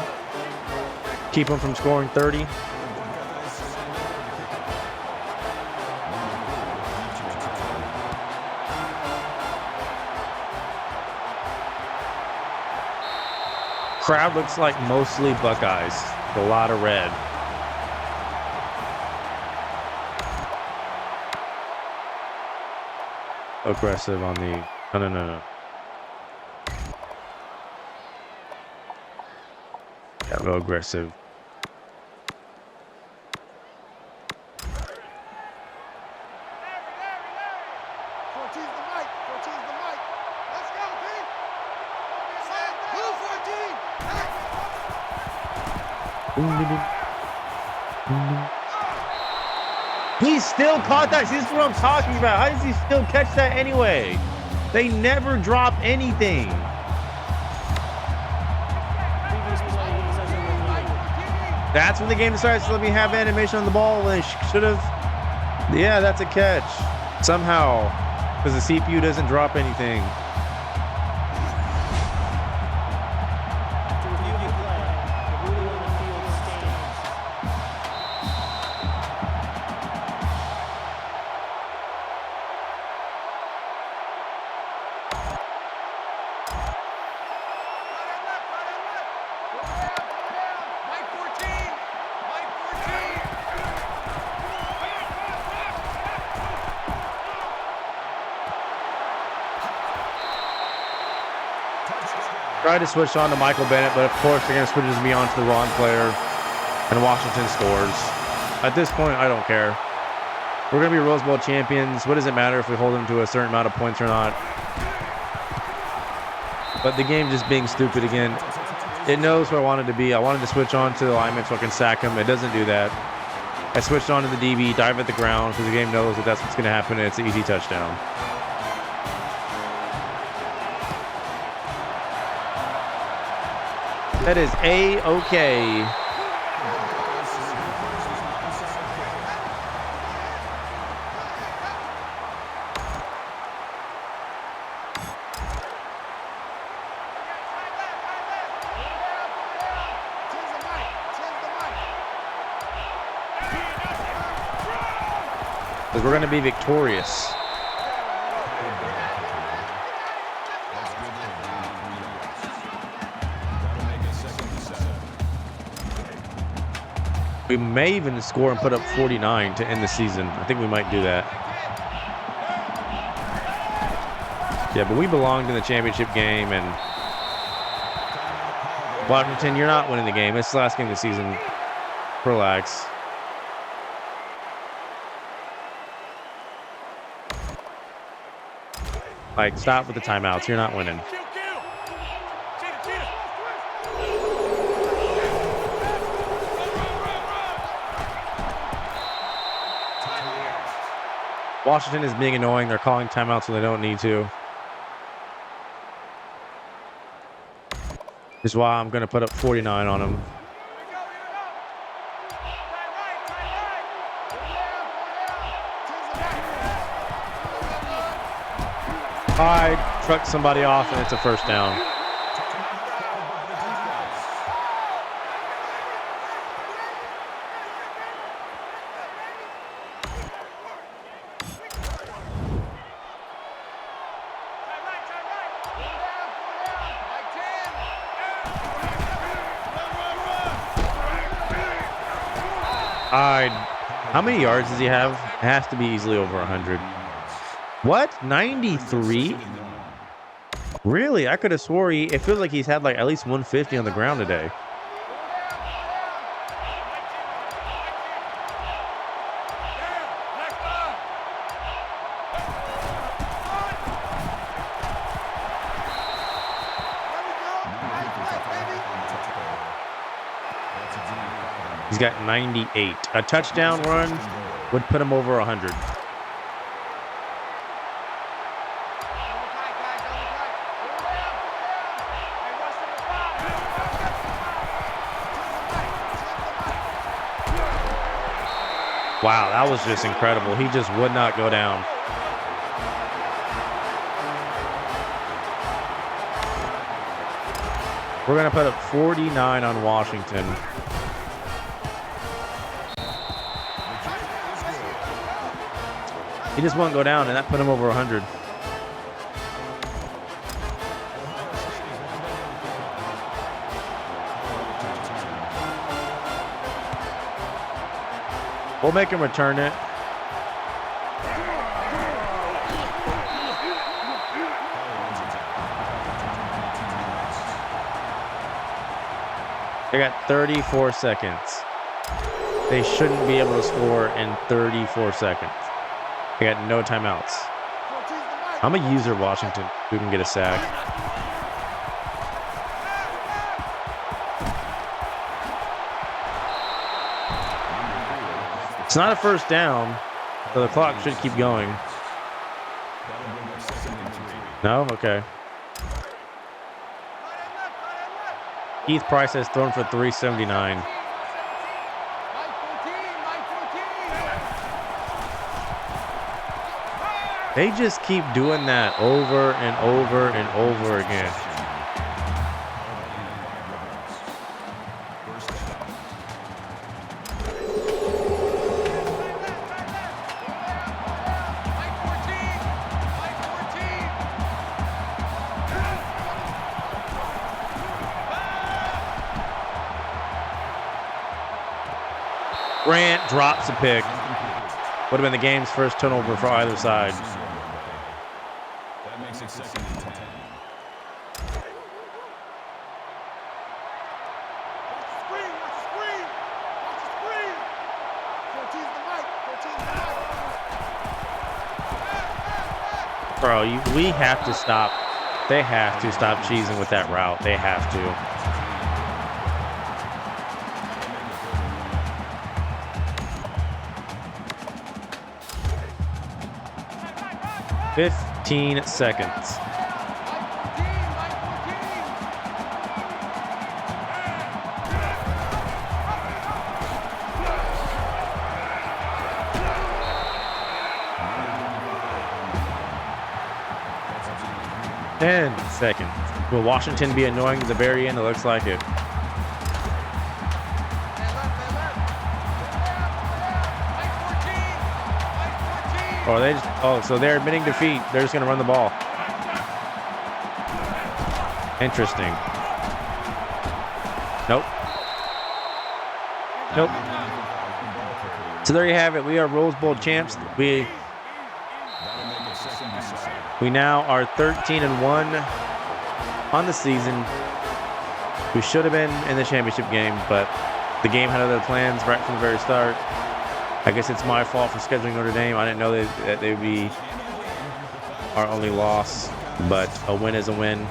Keep them from scoring 30? Crowd looks like mostly Buckeyes. A lot of red. Aggressive on the... No. Yeah, real aggressive. He still caught that. See, this is what I'm talking about. How does he still catch that anyway? They never drop anything. That's when the game decides to let me have animation on the ball. They should have. Yeah, that's a catch. Somehow, because the CPU doesn't drop anything. Tried to switch on to Michael Bennett, but of course they're going to switch me on to the wrong player, and Washington scores. At this point, I don't care. We're going to be Rose Bowl champions. What does it matter if we hold them to a certain amount of points or not? But the game just being stupid again. It knows who I wanted to be. I wanted to switch on to the lineman so I can sack him. It doesn't do that. I switched on to the DB, dive at the ground, because the game knows that that's what's going to happen, and it's an easy touchdown. That is A-okay. Because we're going to be victorious. We may even score and put up 49 to end the season. I think we might do that. Yeah, but we belonged in the championship game, and Washington, you're not winning the game. It's the last game of the season. Relax. Like, stop with the timeouts. You're not winning. Washington is being annoying. They're calling timeouts when they don't need to. Is why I'm going to put up 49 on him. I truck somebody off, and it's a first down. All right, how many yards does he have? It has to be easily over 100. What? 93? Really? I could have swore it feels like he's had like at least 150 on the ground today. He's got 98. A touchdown run would put him over 100. Wow, that was just incredible. He just would not go down. We're going to put up 49 on Washington. He just won't go down, and that put him over 100. We'll make him return it. They got 34 seconds. They shouldn't be able to score in 34 seconds. They got no timeouts. I'm a user Washington who can get a sack. It's not a first down, so the clock should keep going. No? Okay. Keith Price has thrown for 379. They just keep doing that over and over and over again. Grant drops a pick. Would have been the game's first turnover for either side. That makes it second and 10. Bro, we have to stop. They have to stop cheesing with that route. They have to. "15 seconds. "10 seconds. Will Washington be annoying at the very end? It looks like it. So they're admitting defeat. They're just going to run the ball. Interesting. Nope. Nope. So there you have it. We are Rose Bowl champs. We now are 13-1 on the season. We should have been in the championship game, but the game had other plans right from the very start. I guess it's my fault for scheduling Notre Dame. I didn't know that they would be our only loss, but a win is a win.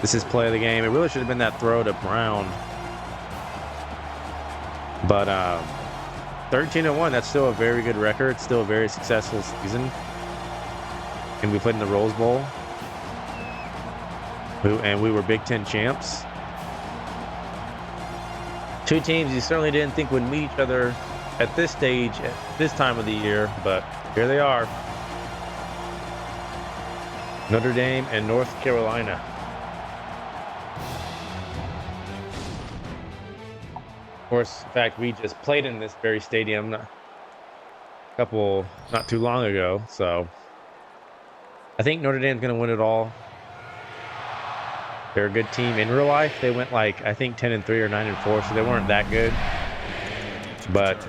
This is play of the game. It really should have been that throw to Brown. But 13-1, that's still a very good record. Still a very successful season. And we played in the Rose Bowl. And we were Big Ten champs. Two teams you certainly didn't think would meet each other at this stage, at this time of the year, but here they are. Notre Dame and North Carolina. Of course, in fact, we just played in this very stadium not too long ago, so I think Notre Dame's going to win it all. They're a good team. In real life, they went like, I think 10-3 or 9-4, so they weren't that good. But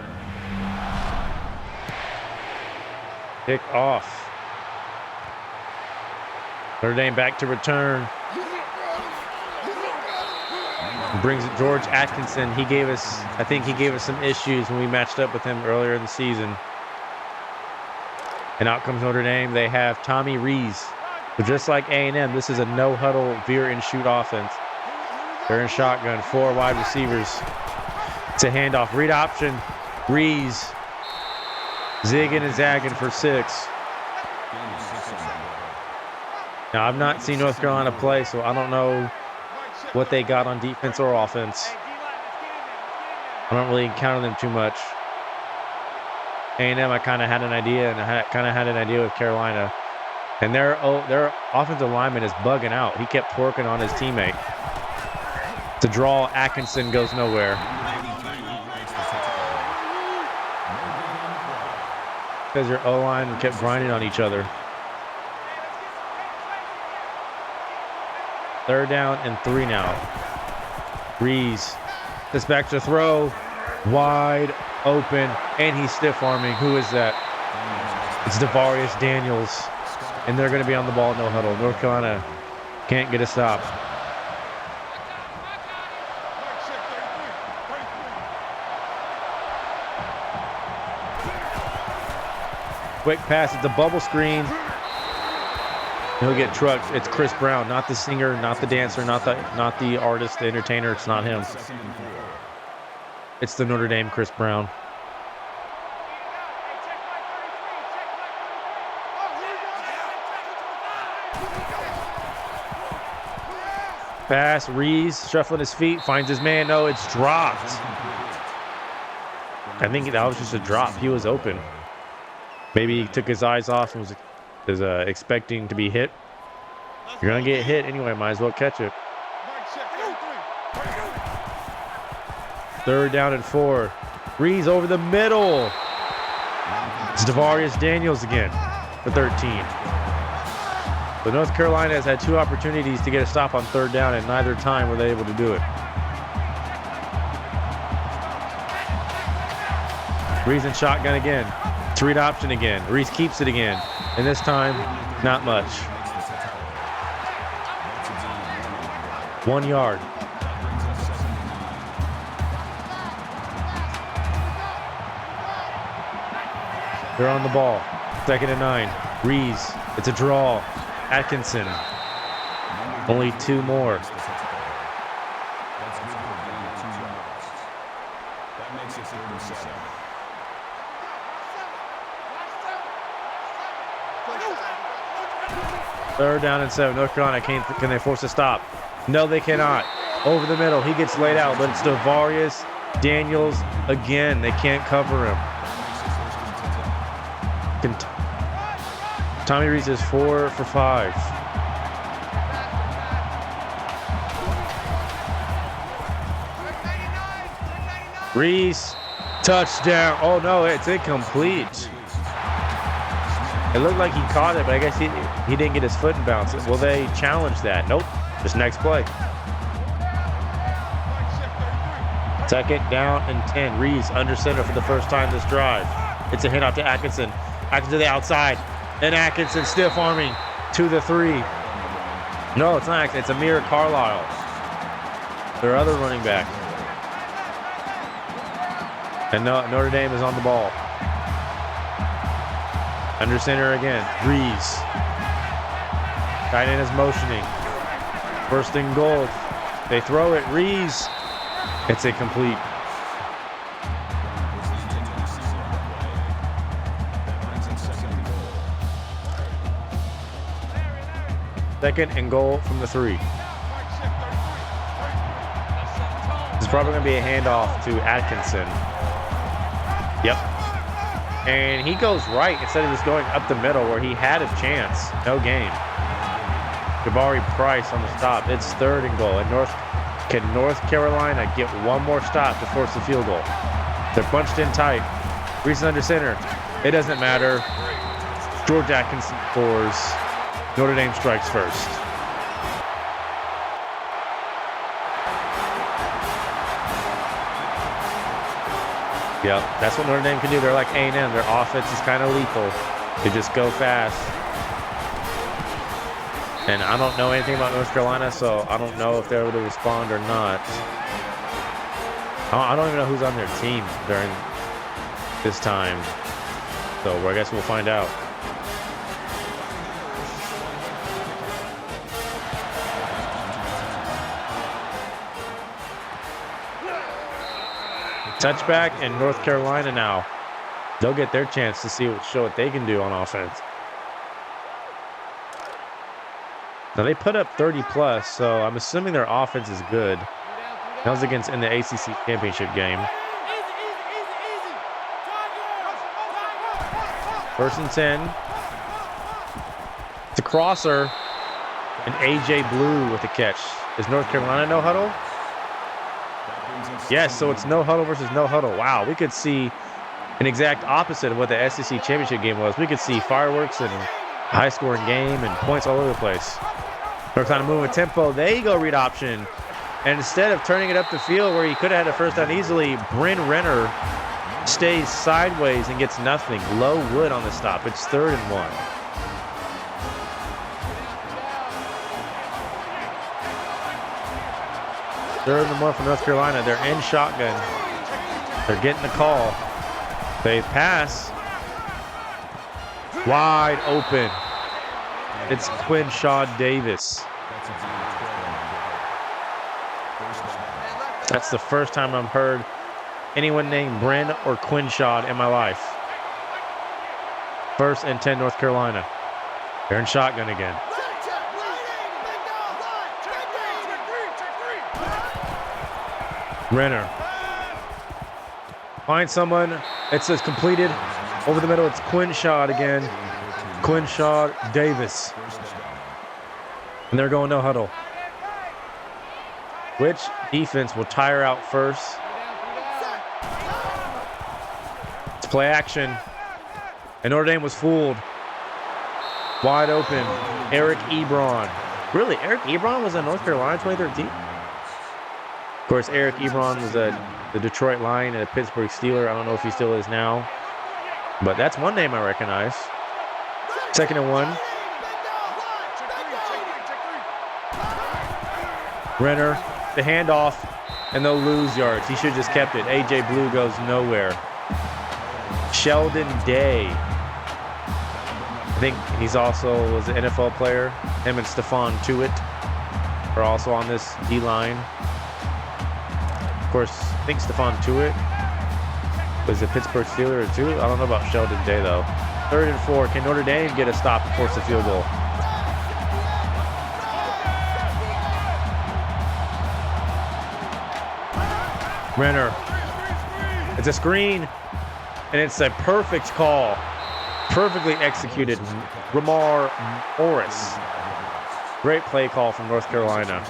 kick off. Notre Dame back to return. Brings it George Atkinson. I think he gave us some issues when we matched up with him earlier in the season. And out comes Notre Dame. They have Tommy Rees. But just like A&M, this is a no-huddle, veer-and-shoot offense. They're in shotgun, 4 wide receivers. It's a handoff, read option, Rees. Zigging and zagging for 6. Now, I've not seen North Carolina play, so I don't know what they got on defense or offense. I don't really encounter them too much. A&M, I kind of had an idea, and I kind of had an idea with Carolina. And their offensive lineman is bugging out. He kept twerking on his teammate. To draw, Atkinson goes nowhere. Because your O-line kept grinding on each other. 3rd down and 3 now. Rees. This back to throw. Wide open. And he's stiff arming. Who is that? It's Devarius Daniels. And they're going to be on the ball, no huddle. North Carolina can't get a stop. Quick pass. It's a bubble screen. He'll get trucked. It's Chris Brown, not the singer, not the dancer, not the artist, the entertainer. It's not him. It's the Notre Dame Chris Brown. Pass, Rees, shuffling his feet, finds his man. No, it's dropped. I think that was just a drop. He was open. Maybe he took his eyes off and was expecting to be hit. You're going to get hit anyway. Might as well catch it. 3rd down and 4. Rees over the middle. It's Devarius Daniels again for 13. But North Carolina has had 2 opportunities to get a stop on 3rd down, and neither time were they able to do it. Rees in shotgun again. It's read option again. Rees keeps it again. And this time, not much. 1 yard. They're on the ball. 2nd and 9. Rees. It's a draw. Atkinson. Only 2 more. Third down and 7. North Carolina, can they force a stop? No, they cannot. Over the middle. He gets laid out, but it's Devarius Daniels again. They can't cover him. Tommy Rees is 4 for 5. Rees, touchdown. Oh no, it's incomplete. It looked like he caught it, but I guess he didn't get his foot in bounds. Will they challenge that? Nope. Just next play. 2nd down and 10. Rees under center for the first time this drive. It's a handoff to Atkinson. Atkinson to the outside. And Atkinson stiff arming to the 3. No, it's not Atkinson. It's Amir Carlisle, their other running back. And Notre Dame is on the ball. Under center again. Rees. Tight end is motioning. 1st and goal. They throw it. Rees. It's incomplete. Second and goal from the 3. probably going to be a handoff to Atkinson. Yep. And he goes right instead of just going up the middle where he had a chance. No gain. Jabari Price on the stop. It's 3rd and goal. And can North Carolina get one more stop to force the field goal? They're bunched in tight. Reese under center. It doesn't matter. George Atkinson scores. Notre Dame strikes first. Yep, that's what Notre Dame can do. They're like A&M. Their offense is kind of lethal. They just go fast. And I don't know anything about North Carolina, so I don't know if they're able to respond or not. I don't even know who's on their team during this time. So I guess we'll find out. Touchback and North Carolina now. They'll get their chance to show what they can do on offense. Now they put up 30 plus, so I'm assuming their offense is good. That was in the ACC championship game. 1st and 10. It's a crosser. And AJ Blue with the catch. Is North Carolina no huddle? Yes, so it's no huddle versus no huddle. Wow, we could see an exact opposite of what the SEC championship game was. We could see fireworks and a high-scoring game and points all over the place. North Carolina moving with tempo. They go read option. And instead of turning it up the field where he could have had a first down easily, Bryn Renner stays sideways and gets nothing. Low wood on the stop. It's 3rd and 1. Third and 1 for North Carolina. They're in shotgun. They're getting the call. They pass. Wide open. It's Quinshaw Davis. That's the first time I've heard anyone named Bryn or Quinshaw in my life. 1st and 10 North Carolina. They're in shotgun again. Renner. Find someone. It says completed. Over the middle, it's Quinshaw again. Quinshaw Davis. And they're going no huddle. Which defense will tire out first? It's play action. And Notre Dame was fooled. Wide open. Eric Ebron. Really? Eric Ebron was in North Carolina 2013? Of course, Eric Ebron was the Detroit Lion and a Pittsburgh Steeler. I don't know if he still is now. But that's one name I recognize. 2nd and 1. Renner, the handoff, and they'll lose yards. He should have just kept it. AJ Blue goes nowhere. Sheldon Day. I think he's also was an NFL player. Him and Stephon Tuitt are also on this D-line. Of course, I think Stephon Tuitt was a Pittsburgh Steeler too. I don't know about Sheldon Day though. 3rd and 4. Can Notre Dame get a stop and force a field goal? Renner. It's a screen, and it's a perfect call. Perfectly executed. Ramar Morris. Great play call from North Carolina.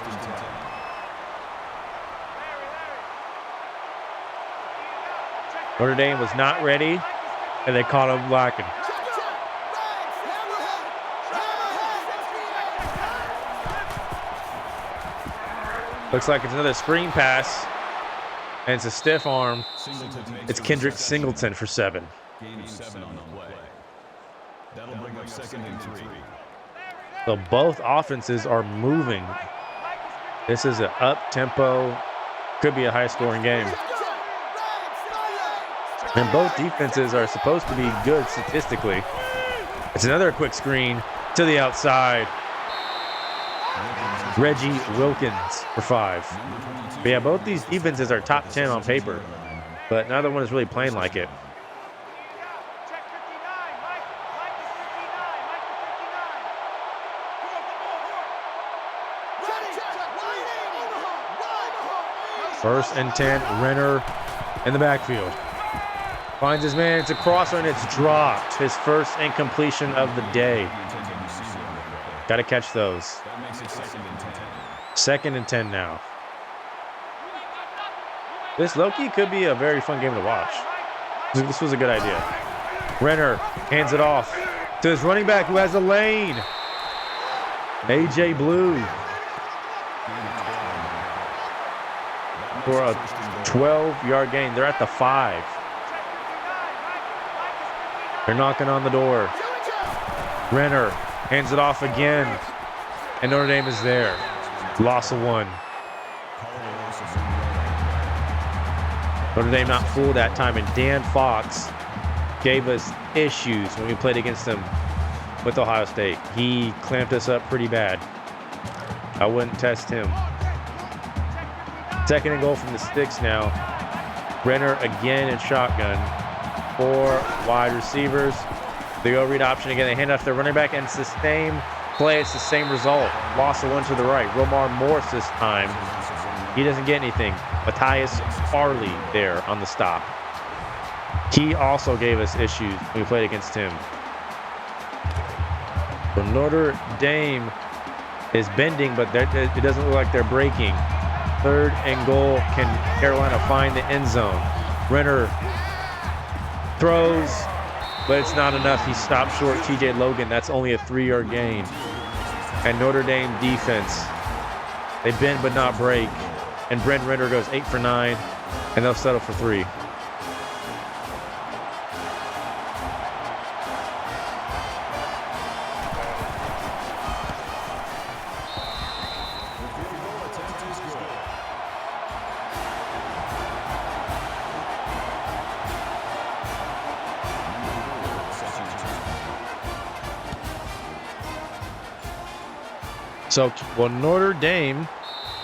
Notre Dame was not ready, and they caught him lacking. Looks like it's another screen pass, and it's a stiff arm. It's Kendrick Singleton for 7. Gain of 7 on the play. That'll bring up 2nd and 3. So both offenses are moving. This is an up-tempo, could be a high-scoring game. And both defenses are supposed to be good statistically. It's another quick screen to the outside. Reggie Wilkins for 5. But yeah, both these defenses are top 10 on paper, but neither one is really playing like it. First and 10, Renner in the backfield. Finds his man, it's a crosser, and it's dropped. His first incompletion of the day. Got to catch those. That makes it 2nd and 10. 2nd and 10 now. This low-key could be a very fun game to watch. This was a good idea. Renner hands it off to his running back who has a lane. A.J. Blue for a 12-yard gain. They're at the 5. They're knocking on the door. Renner hands it off again. And Notre Dame is there. Loss of 1. Notre Dame not fooled that time. And Dan Fox gave us issues when we played against him with Ohio State. He clamped us up pretty bad. I wouldn't test him. 2nd and goal from the sticks now. Renner again in shotgun. 4 wide receivers. They go read option again. They hand off their running back, and it's the same play. It's the same result. Loss of 1 to the right. Romar Morse this time. He doesn't get anything. Matthias Farley there on the stop. He also gave us issues when we played against him. So Notre Dame is bending, but it doesn't look like they're breaking. 3rd and goal. Can Carolina find the end zone? Renner throws, but it's not enough. He stopped short TJ Logan. That's only a 3-yard gain. And Notre Dame defense, they bend but not break. And Brent Renner goes 8 for 9, and they'll settle for 3. So will Notre Dame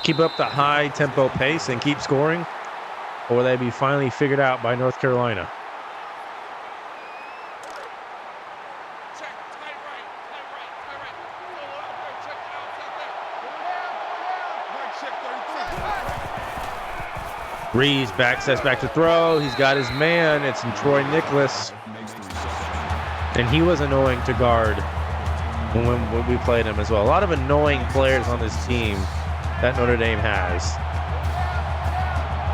keep up the high tempo pace and keep scoring, or will they be finally figured out by North Carolina? Rees sets back to throw. He's got his man. It's Troy Nicholas. And he was annoying to guard when we played him as well. A lot of annoying players on this team that Notre Dame has.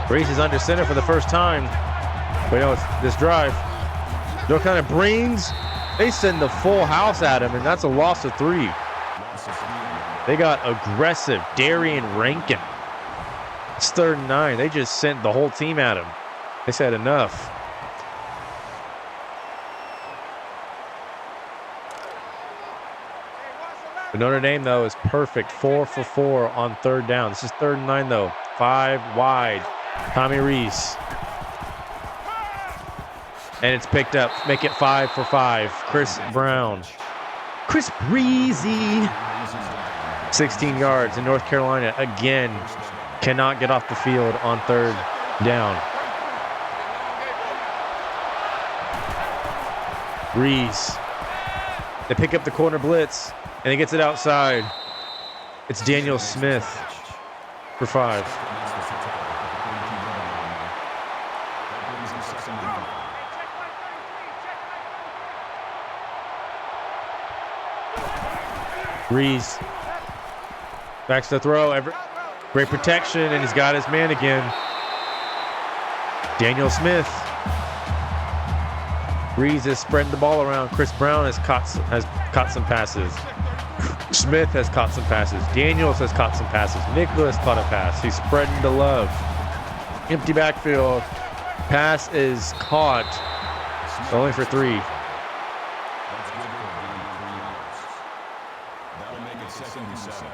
Rees is under center for the first time. But it's this drive. North Carolina brings. They send the full house at him, and that's a loss of 3. They got aggressive. Darian Rankin. It's 3rd and 9. They just sent the whole team at him. They said enough. But Notre Dame, though, is perfect. 4 for 4 on 3rd down. This is 3rd and 9, though. 5 wide. Tommy Rees. And it's picked up. Make it 5 for 5. Chris Brown. Chris Breezy. 16 yards. And North Carolina, again, cannot get off the field on 3rd down. Rees. They pick up the corner blitz, and he gets it outside. It's Daniel Smith for 5. Rees backs the throw. Great protection, and he's got his man again. Daniel Smith. Rees is spreading the ball around. Chris Brown has caught some passes. Smith has caught some passes. Daniels has caught some passes. Nicholas caught a pass. He's spreading the love. Empty backfield. Pass is caught. Only for 3. That'll make it 2nd and 7.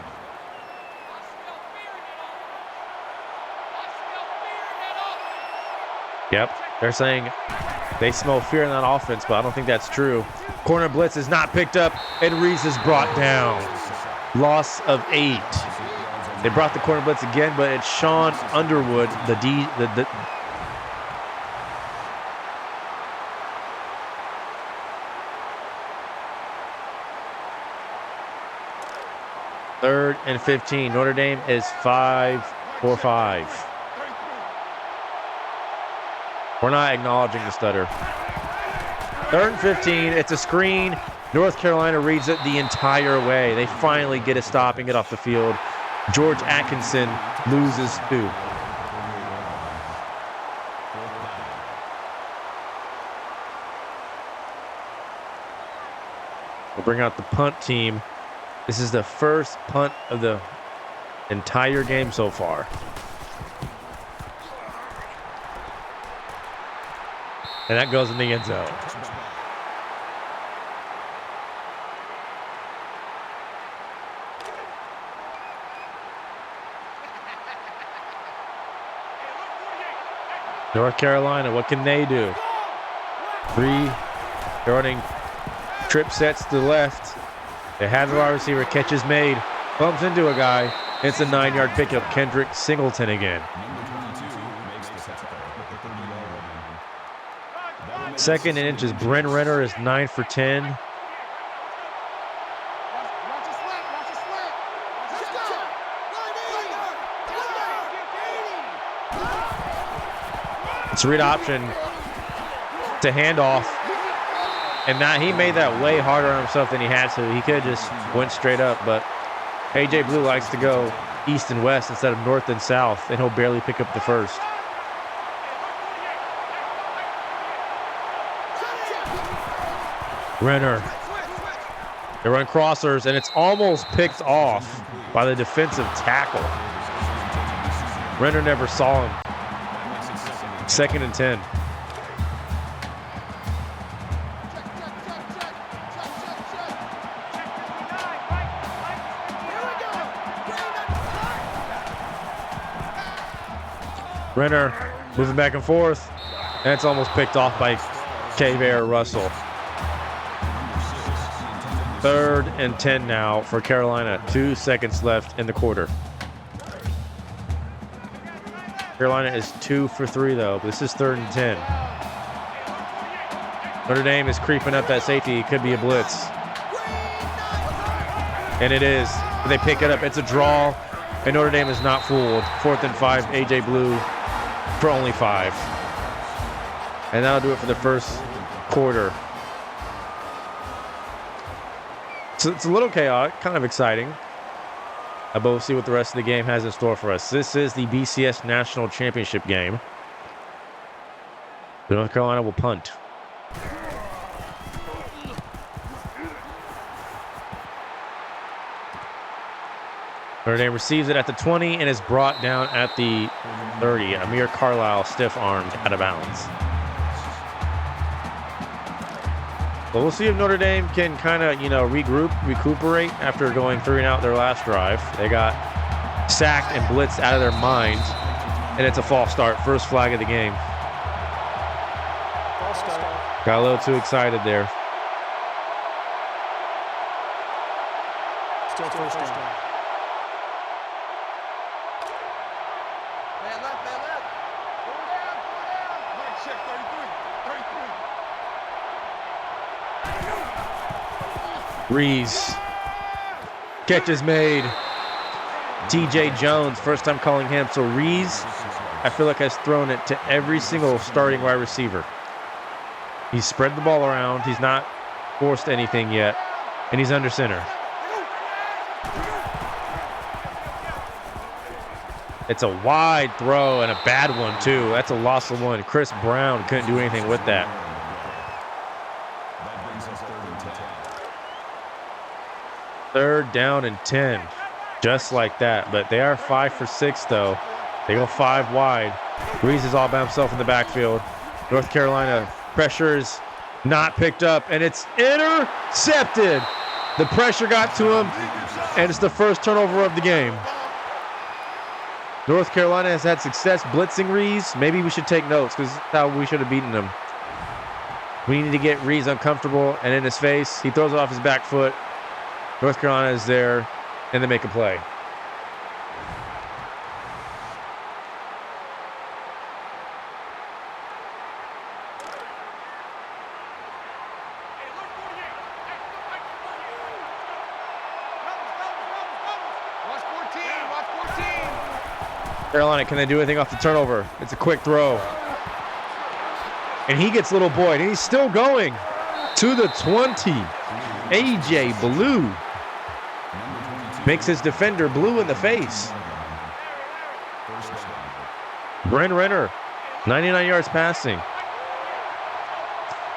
Yep, they're saying they smell fear in that offense, but I don't think that's true. Corner blitz is not picked up, and Rees is brought down. Loss of 8. They brought the corner blitz again, but it's Sean Underwood, the 3rd and 15. Notre Dame is 5 for 5. We're not acknowledging the stutter. 3rd and 15. It's a screen. North Carolina reads it the entire way. They finally get a stop and get off the field. George Atkinson loses 2. We'll bring out the punt team. This is the first punt of the entire game so far. And that goes in the end zone. North Carolina, what can they do? 3 running trip sets to the left. They have the wide receiver, catches made, bumps into a guy. It's a 9-yard pickup. Kendrick Singleton again. 2nd and inches. Bryn Renner is 9 for 10. It's read option to handoff. And now he made that way harder on himself than he had to. He could have just went straight up, but AJ Blue likes to go east and west instead of north and south, and he'll barely pick up the first. Renner. They run crossers, and it's almost picked off by the defensive tackle. Renner never saw him. 2nd and 10. Renner moving back and forth, and it's almost picked off by K-Bear Russell. 3rd and 10 now for Carolina. 2 seconds left in the quarter. Carolina is 2 for 3 though. This is 3rd and 10. Notre Dame is creeping up that safety. It could be a blitz. And it is. They pick it up. It's a draw. And Notre Dame is not fooled. 4th and 5. AJ Blue for only 5. And that'll do it for the first quarter. So it's a little chaotic, kind of exciting. But we'll see what the rest of the game has in store for us. This is the BCS National Championship game. North Carolina will punt. Notre Dame receives it at the 20 and is brought down at the 30. Amir Carlisle stiff-armed out of bounds. But we'll see if Notre Dame can kind of, recuperate after going 3 and out their last drive. They got sacked and blitzed out of their minds, and it's a false start. First flag of the game. False start. Got a little too excited there. Still first down. Man left. Pull down. Right check, 33. Rees. Catch is made. TJ Jones, first time calling him. So Rees, I feel like, has thrown it to every single starting wide receiver. He's spread the ball around. He's not forced anything yet. And he's under center. It's a wide throw and a bad one, too. That's a loss of 1. Chris Brown couldn't do anything with that. That brings us 3rd and 10. 3rd down and 10. Just like that. But they are 5 for 6, though. They go 5 wide. Rees is all by himself in the backfield. North Carolina pressure is not picked up, and it's intercepted. The pressure got to him, and it's the first turnover of the game. North Carolina has had success blitzing Rees. Maybe we should take notes, because that's how we should have beaten them. We need to get Rees uncomfortable and in his face. He throws it off his back foot. North Carolina is there, and they make a play. Watch 14. Carolina, can they do anything off the turnover? It's a quick throw. And he gets little Boyd, and he's still going to the 20. A.J. Blue makes his defender blue in the face. Bryn Renner, 99 yards passing.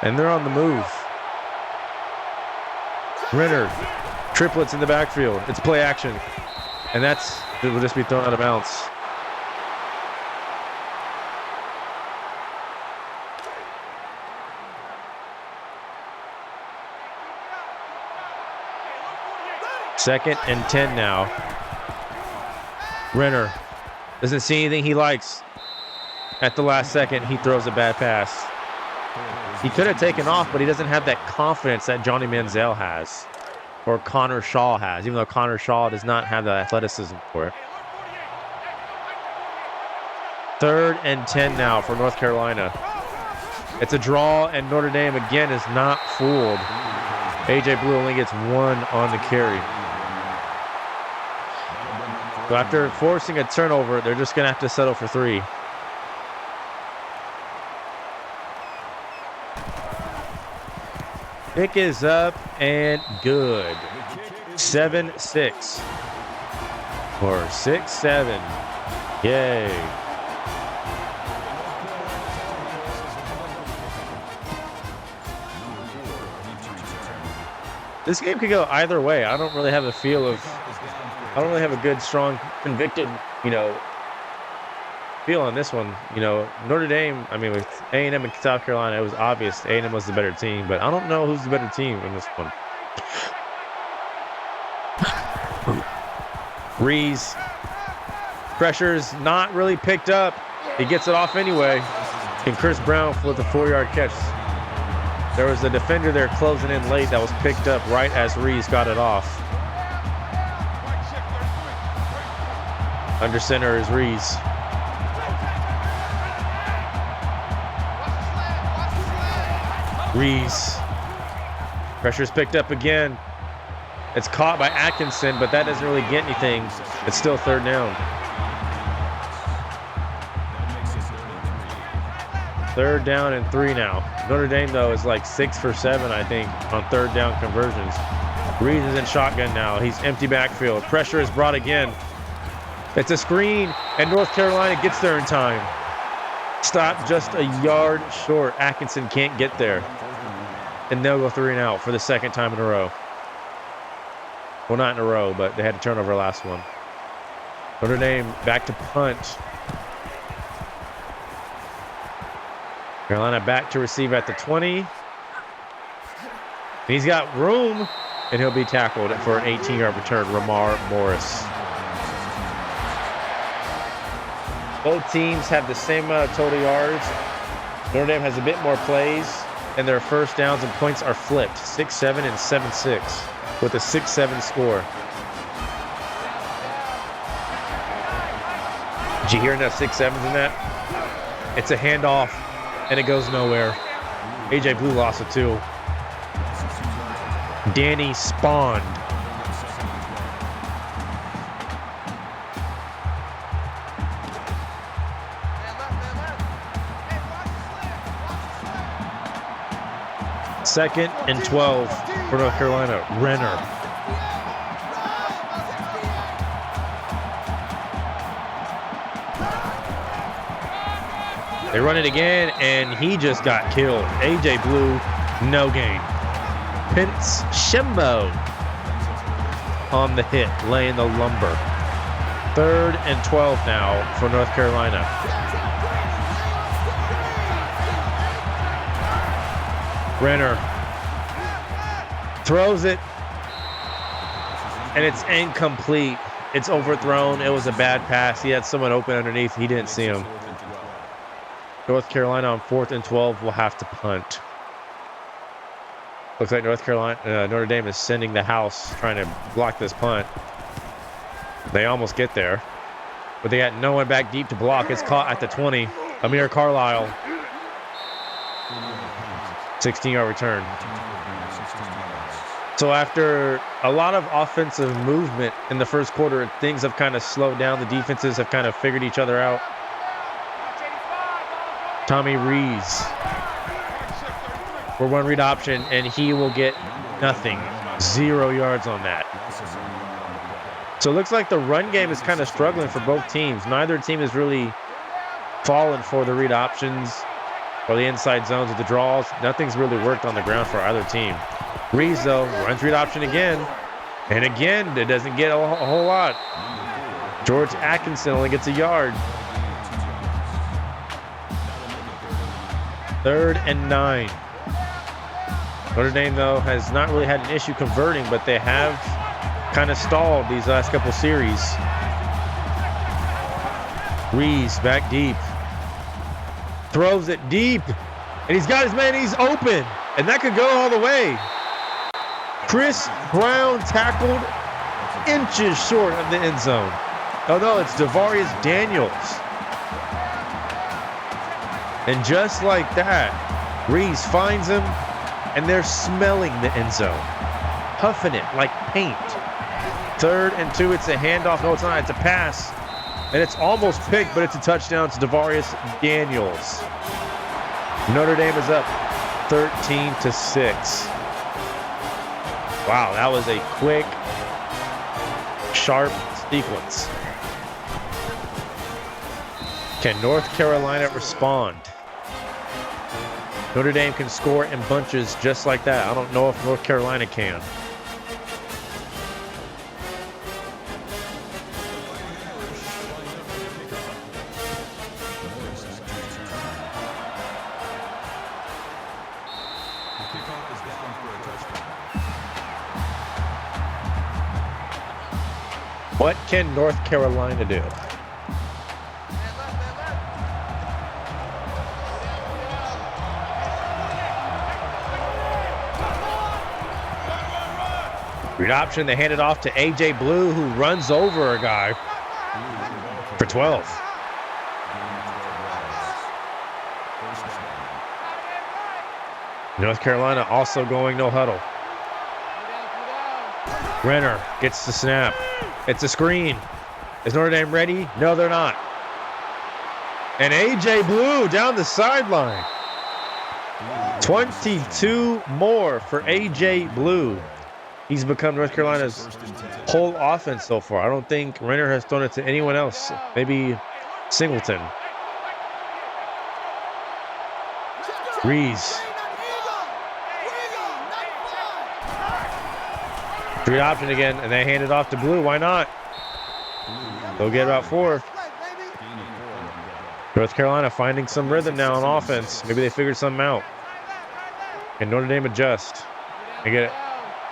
And they're on the move. Renner, triplets in the backfield. It's play action. And it will just be thrown out of bounds. Second and 10 now. Renner doesn't see anything he likes. At the last second, he throws a bad pass. He could have taken off, but he doesn't have that confidence that Johnny Manziel has, or Connor Shaw has, even though Connor Shaw does not have the athleticism for it. 3rd and 10 now for North Carolina. It's a draw, and Notre Dame again is not fooled. A.J. Blue only gets 1 on the carry. So after forcing a turnover, they're just going to have to settle for 3. Kick is up and good. 7-6. Or 6-7. Yay. This game could go either way. I don't really have a good, strong, convicted, feel on this one. Notre Dame, with A&M and South Carolina, it was obvious A&M was the better team, but I don't know who's the better team in this one. Rees. Pressure's not really picked up. He gets it off anyway. And Chris Brown with a 4-yard catch. There was a defender there closing in late that was picked up right as Rees got it off. Under center is Rees. Rees. Pressure's picked up again. It's caught by Atkinson, but that doesn't really get anything. It's still 3rd down. 3rd down and 3 now. Notre Dame, though, is like 6 for 7, I think, on 3rd down conversions. Rees is in shotgun now. He's empty backfield. Pressure is brought again. It's a screen, and North Carolina gets there in time. Stop just a yard short. Atkinson can't get there. And they'll go 3 and out for the 2nd time in a row. Well, not in a row, but they had a turnover last one. Notre Dame back to punt. Carolina back to receive at the 20. He's got room, and he'll be tackled for an 18-yard return. Ramar Morris. Both teams have the same amount of total yards. Notre Dame has a bit more plays, and their first downs and points are flipped. 6-7 and 7-6 with a 6-7 score. Did you hear enough 6-7s in that? It's a handoff, and it goes nowhere. A.J. Blue lost it too. Danny spawned. Second and 12 for North Carolina. Renner. They run it again, and he just got killed. A.J. Blue, no gain. Pence Shimbo on the hit, laying the lumber. 3rd and 12 now for North Carolina. Renner throws it, and it's incomplete. It's overthrown. It was a bad pass. He had someone open underneath. He didn't see him. North Carolina on 4th and 12 will have to punt. Looks like Notre Dame is sending the house, trying to block this punt. They almost get there, but they got no one back deep to block. It's caught at the 20. Amir Carlisle. 16-yard return. So after a lot of offensive movement in the first quarter, things have kind of slowed down. The defenses have kind of figured each other out. Tommy Rees for one read option, and he will get nothing. 0 yards on that. So it looks like the run game is kind of struggling for both teams. Neither team has really fallen for the read options or the inside zones or the draws. Nothing's really worked on the ground for either team. Reeves, though, runs read option again. And again, it doesn't get a whole lot. George Atkinson only gets a yard. 3rd and 9. Notre Dame, though, has not really had an issue converting, but they have kind of stalled these last couple series. Reeves back deep. Throws it deep. And he's got his man. He's open. And that could go all the way. Chris Brown tackled inches short of the end zone. Oh, no, it's Devarius Daniels. And just like that, Reeves finds him, and they're smelling the end zone. Huffing it like paint. 3rd and 2, it's a handoff. No, it's not. It's a pass. And it's almost picked, but it's a touchdown to Devarius Daniels. Notre Dame is up 13-6. Wow, that was a quick, sharp sequence. Can North Carolina respond? Notre Dame can score in bunches just like that. I don't know if North Carolina can. What can North Carolina do? Read option, they hand it off to A.J. Blue, who runs over a guy for 12. North Carolina also going no huddle. Renner gets the snap. It's a screen. Is Notre Dame ready? No, they're not. And A.J. Blue down the sideline. 22 more for A.J. Blue. He's become North Carolina's whole offense so far. I don't think Renner has thrown it to anyone else. Maybe Singleton. Reeves. Read option again, and they hand it off to Blue. Why not? They'll get about 4. North Carolina finding some rhythm now on offense. Maybe they figured something out. And Notre Dame adjust and get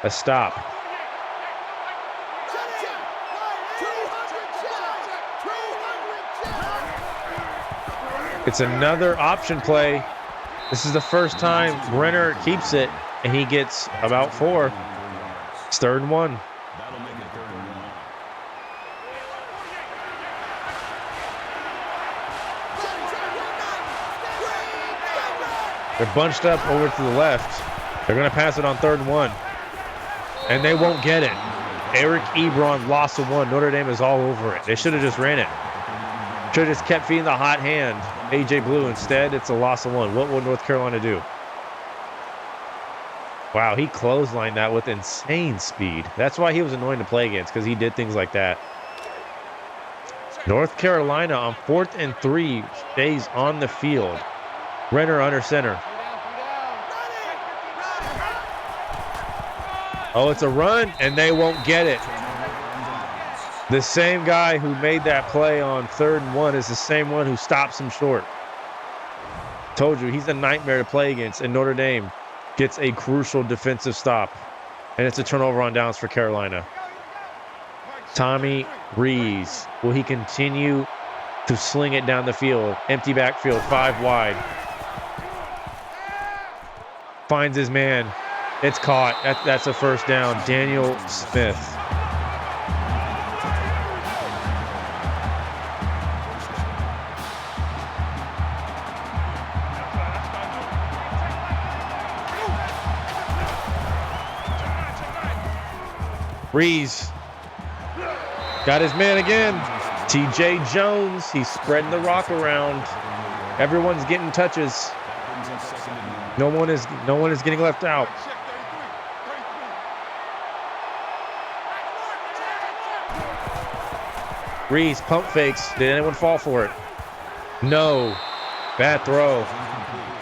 a stop. It's another option play. This is the first time Brenner keeps it, and he gets about 4. It's 3rd and 1. They're bunched up over to the left. They're going to pass it on 3rd and 1. And they won't get it. Eric Ebron, loss of 1. Notre Dame is all over it. They should have just ran it. Should have just kept feeding the hot hand. A.J. Blue. Instead, it's a loss of 1. What will North Carolina do? Wow, he clotheslined that with insane speed. That's why he was annoying to play against, because he did things like that. North Carolina on 4th and 3 stays on the field. Renner under center. Oh, it's a run, and they won't get it. The same guy who made that play on 3rd and 1 is the same one who stops him short. Told you, he's a nightmare to play against, and Notre Dame gets a crucial defensive stop. And it's a turnover on downs for Carolina. Tommy Reeves. Will he continue to sling it down the field? Empty backfield, 5 wide. Finds his man. It's caught. That's a first down. Daniel Smith. Reeves got his man again. T.J. Jones. He's spreading the rock around. Everyone's getting touches. Brings up 2nd and 9. No one is getting left out. Check 33. Reese pump fakes. Did anyone fall for it? No. Bad throw.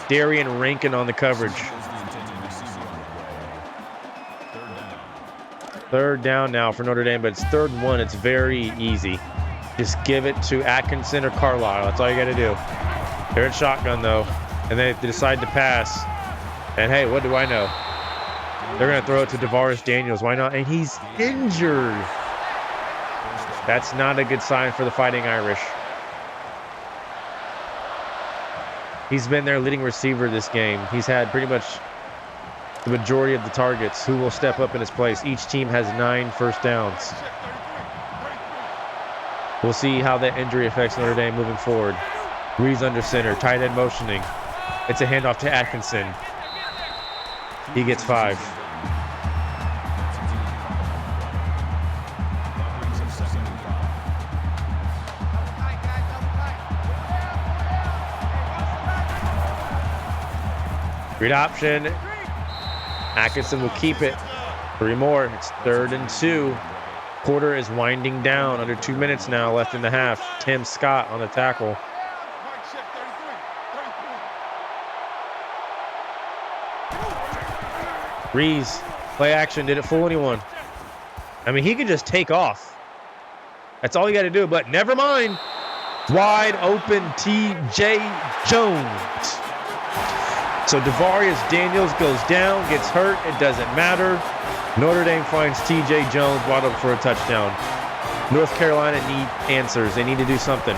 Darian Rankin on the coverage. Third down now for Notre Dame, but it's 3rd and 1. It's very easy. Just give it to Atkinson or Carlisle. That's all you got to do. They're in shotgun, though, and they decide to pass. And, hey, what do I know? They're going to throw it to DeVaris Daniels. Why not? And he's injured. That's not a good sign for the Fighting Irish. He's been their leading receiver this game. He's had pretty much the majority of the targets. Who will step up in his place? Each team has 9 first downs. We'll see how that injury affects Notre Dame moving forward. Reeves under center, tight end motioning. It's a handoff to Atkinson. He gets 5. Read option. Atkinson will keep it. 3 more. It's 3rd and 2. Quarter is winding down. Under 2 minutes now left in the half. Tim Scott on the tackle. Check 33. Rees, play action. Did it fool anyone? I mean, he could just take off. That's all you got to do. But never mind. Wide open T.J. Jones. So DeVaris Daniels goes down, gets hurt. It doesn't matter. Notre Dame finds T.J. Jones wide open for a touchdown. North Carolina need answers. They need to do something.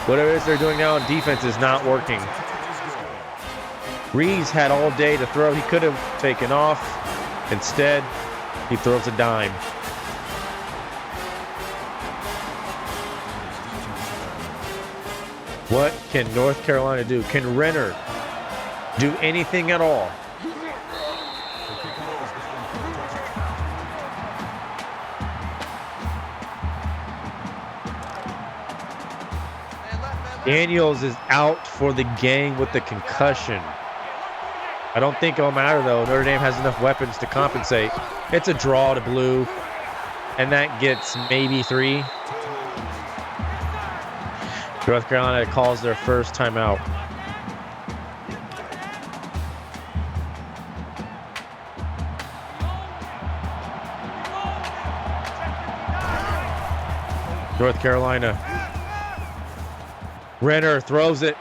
Whatever it is they're doing now on defense is not working. Rees had all day to throw. He could have taken off. Instead, he throws a dime. What can North Carolina do? Can Renner do anything at all? Daniels is out for the game with the concussion. I don't think it'll matter, though. Notre Dame has enough weapons to compensate. It's a draw to blue, and that gets maybe 3. North Carolina calls their first timeout. North Carolina. Renner throws it,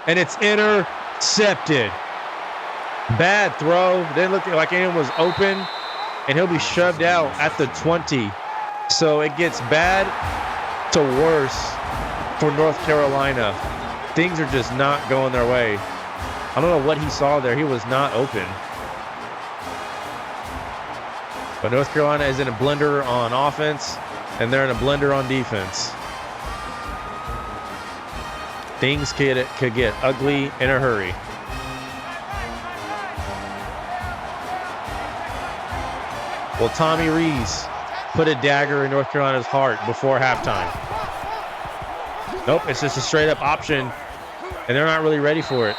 and it's intercepted. Bad throw. Didn't look like anyone was open, and he'll be shoved out at the 20. So it gets bad to worse for North Carolina. Things are just not going their way. I don't know what he saw there. He was not open. But North Carolina is in a blender on offense, and they're in a blender on defense. Things could get ugly in a hurry. Well, Tommy Rees put a dagger in North Carolina's heart before halftime. Nope, it's just a straight-up option, and they're not really ready for it.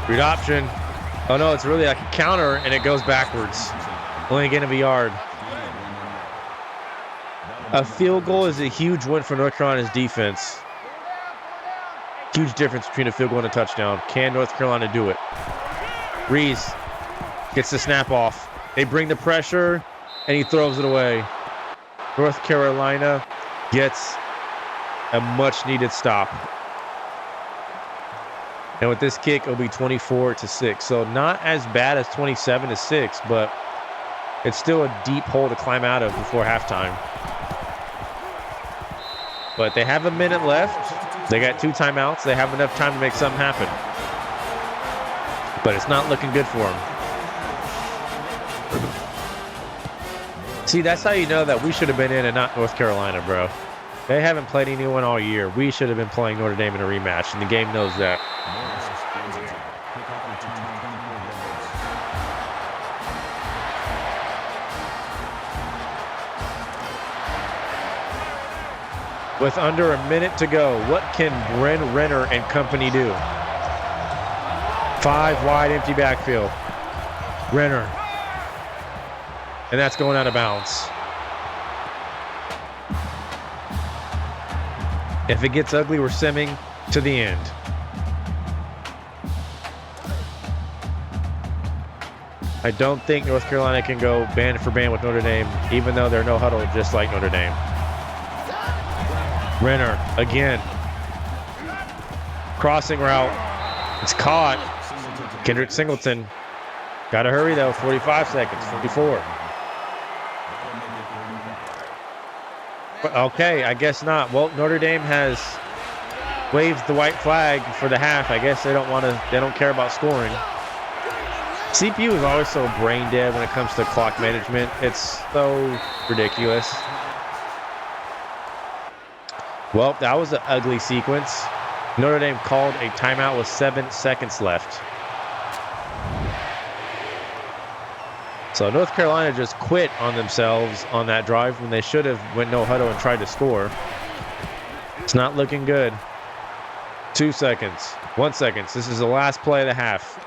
Read option. Oh no, it's really like a counter, and it goes backwards. Only getting a yard. A field goal is a huge win for North Carolina's defense. Huge difference between a field goal and a touchdown. Can North Carolina do it? Rees gets the snap off. They bring the pressure, and he throws it away. North Carolina gets a much-needed stop. And with this kick, it'll be 24-6. So not as bad as 27-6, but it's still a deep hole to climb out of before halftime. But they have a minute left. They got 2 timeouts. They have enough time to make something happen. But it's not looking good for them. See, that's how you know that we should have been in and not North Carolina, bro. They haven't played anyone all year. We should have been playing Notre Dame in a rematch, and the game knows that. Morris, Kensington. Kickoff return, 24 yards. With under a minute to go, what can Bryn Renner and company do? 5 wide empty backfield. Renner. And that's going out of bounds. If it gets ugly, we're simming to the end. I don't think North Carolina can go band for band with Notre Dame, even though they're no huddle just like Notre Dame. Renner again. Crossing route. It's caught. Kendrick Singleton. Gotta hurry though. 45 seconds. 44. Okay, I guess not. Well, Notre Dame has waved the white flag for the half. I guess they don't care about scoring. CPU is always so brain dead when it comes to clock management. It's so ridiculous. Well, that was an ugly sequence. Notre Dame called a timeout with 7 seconds left. So North Carolina just quit on themselves on that drive when they should have went no huddle and tried to score. It's not looking good. 2 seconds. 1 second. This is the last play of the half.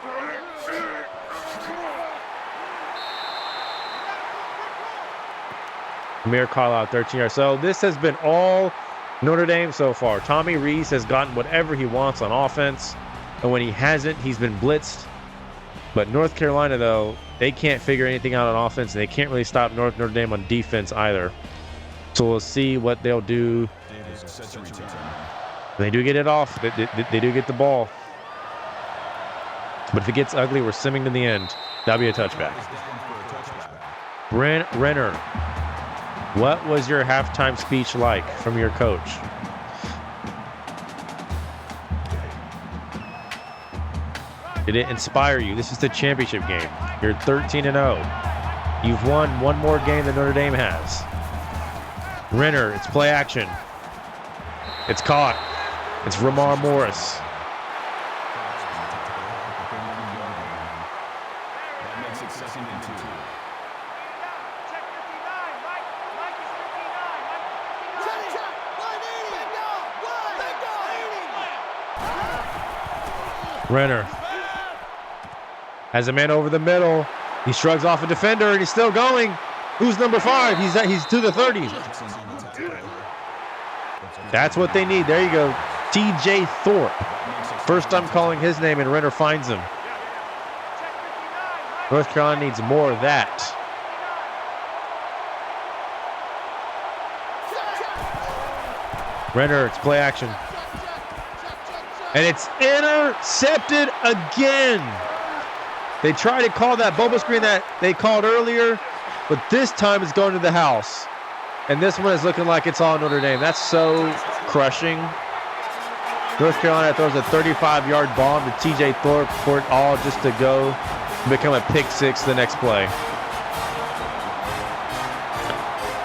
Amir Carlisle, 13 yards. So this has been all Notre Dame so far. Tommy Rees has gotten whatever he wants on offense. And when he hasn't, he's been blitzed. But North Carolina, though, they can't figure anything out on offense, and they can't really stop Notre Dame on defense either. So we'll see what they'll do. They do get it off. They do get the ball. But if it gets ugly, we're simming to the end. That'll be a touchback. Bryn Renner, what was your halftime speech like from your coach? Did it inspire you? This is the championship game. You're 13-0. You've won one more game than Notre Dame has. Renner, it's play action. It's caught. It's Ramar Morris. That makes it 2nd and 2. Check 59. Mike is 59. Check. 180. Renner has a man over the middle. He shrugs off a defender, and he's still going. Who's number 5? He's to the 30. That's what they need. There you go. TJ Thorpe. First time calling his name, and Renner finds him. North Carolina needs more of that. Renner, it's play action. And it's intercepted again. They tried to call that bubble screen that they called earlier, but this time it's going to the house. And this one is looking like it's all Notre Dame. That's so crushing. North Carolina throws a 35-yard bomb to TJ Thorpe for it all just to go and become a pick 6 the next play.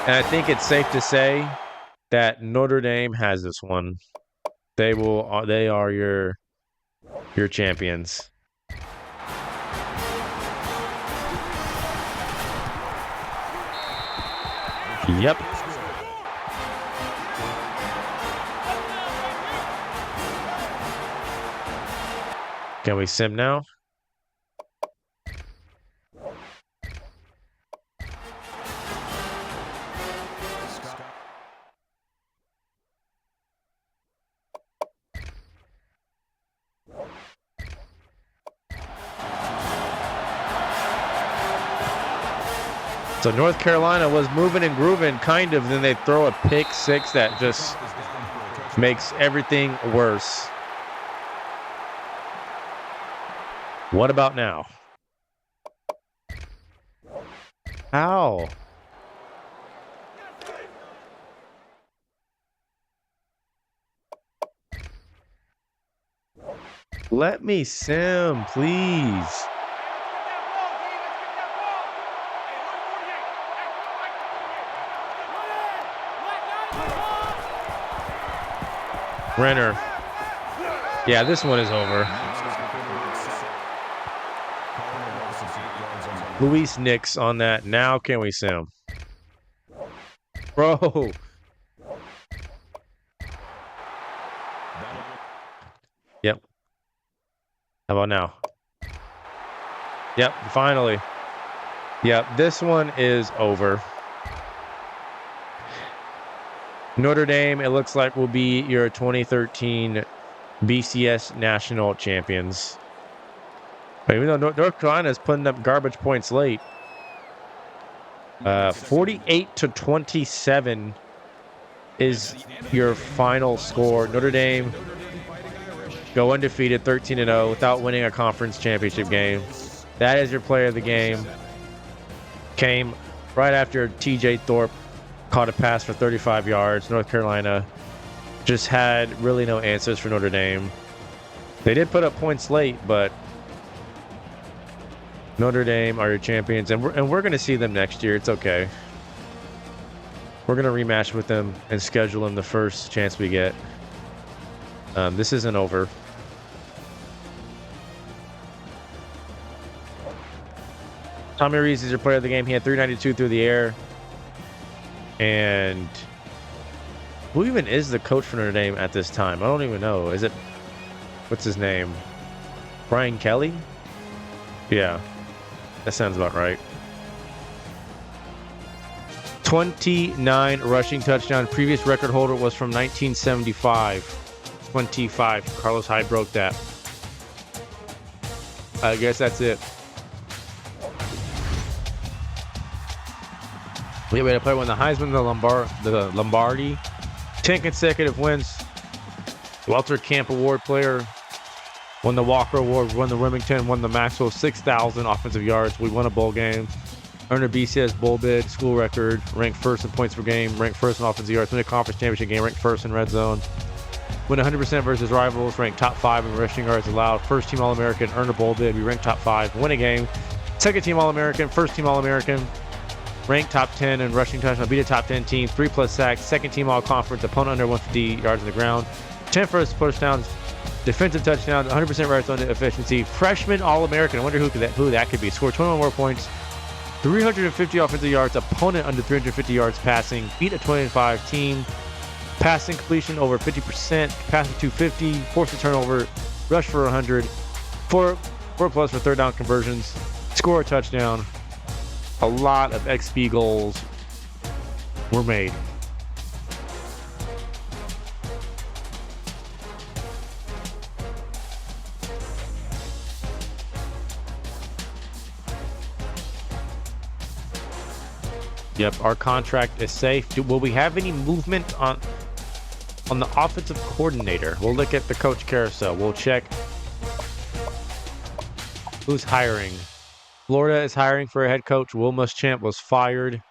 And I think it's safe to say that Notre Dame has this one. They are your champions. Yep. Can we sim now? So North Carolina was moving and grooving, kind of. Then they throw a pick 6 that just makes everything worse. What about now? How? Let me sim, please. Renner. Yeah, this one is over. Luis Nix on that. Now can we see him? Bro. Yep. How about now? Yep, finally. Yep, this one is over. Notre Dame, it looks like, will be your 2013 BCS national champions. But even though North Carolina is putting up garbage points late, 48-27 is your final score. Notre Dame go undefeated, 13-0, without winning a conference championship game. That is your player of the game. Came right after TJ Thorpe caught a pass for 35 yards. North Carolina just had really no answers for Notre Dame. They did put up points late, but Notre Dame are your champions, and we're going to see them next year. It's okay. We're going to rematch with them and schedule them the first chance we get. This isn't over. Tommy Rees is your player of the game. He had 392 through the air. And who even is the coach for Notre Dame at this time? I don't even know. Is it, what's his name? Brian Kelly? Yeah, that sounds about right. 29 rushing touchdowns. Previous record holder was from 1975. 25. Carlos Hyde broke that. I guess that's it. We had a player won the Heisman, the Lombardi, 10 consecutive wins. Walter Camp Award player, won the Walker Award, won the Remington, won the Maxwell, 6,000 offensive yards. We won a bowl game, earned a BCS bowl bid, school record, ranked first in points per game, ranked first in offensive yards, win a conference championship game, ranked first in red zone, win 100% versus rivals, ranked top 5 in rushing yards allowed, first team All-American, earned a bowl bid, we ranked top 5, win a game, second team All-American, first team All-American, ranked top 10 in rushing touchdown, beat a top 10 team, 3+ sacks, second team all-conference, opponent under 150 yards on the ground, 10 first touchdowns, defensive touchdowns, 100% red zone efficiency, freshman All-American. I wonder who that could be. Scored 21 more points, 350 offensive yards, opponent under 350 yards passing, beat a 25 team, passing completion over 50%, passing 250, forced a turnover, rush for 100, 4+ for third down conversions, score a touchdown. A lot of XP goals were made. Yep, our contract is safe. Will we have any movement on the offensive coordinator? We'll look at the coach carousel. We'll check who's hiring. Florida is hiring for a head coach. Will Muschamp was fired.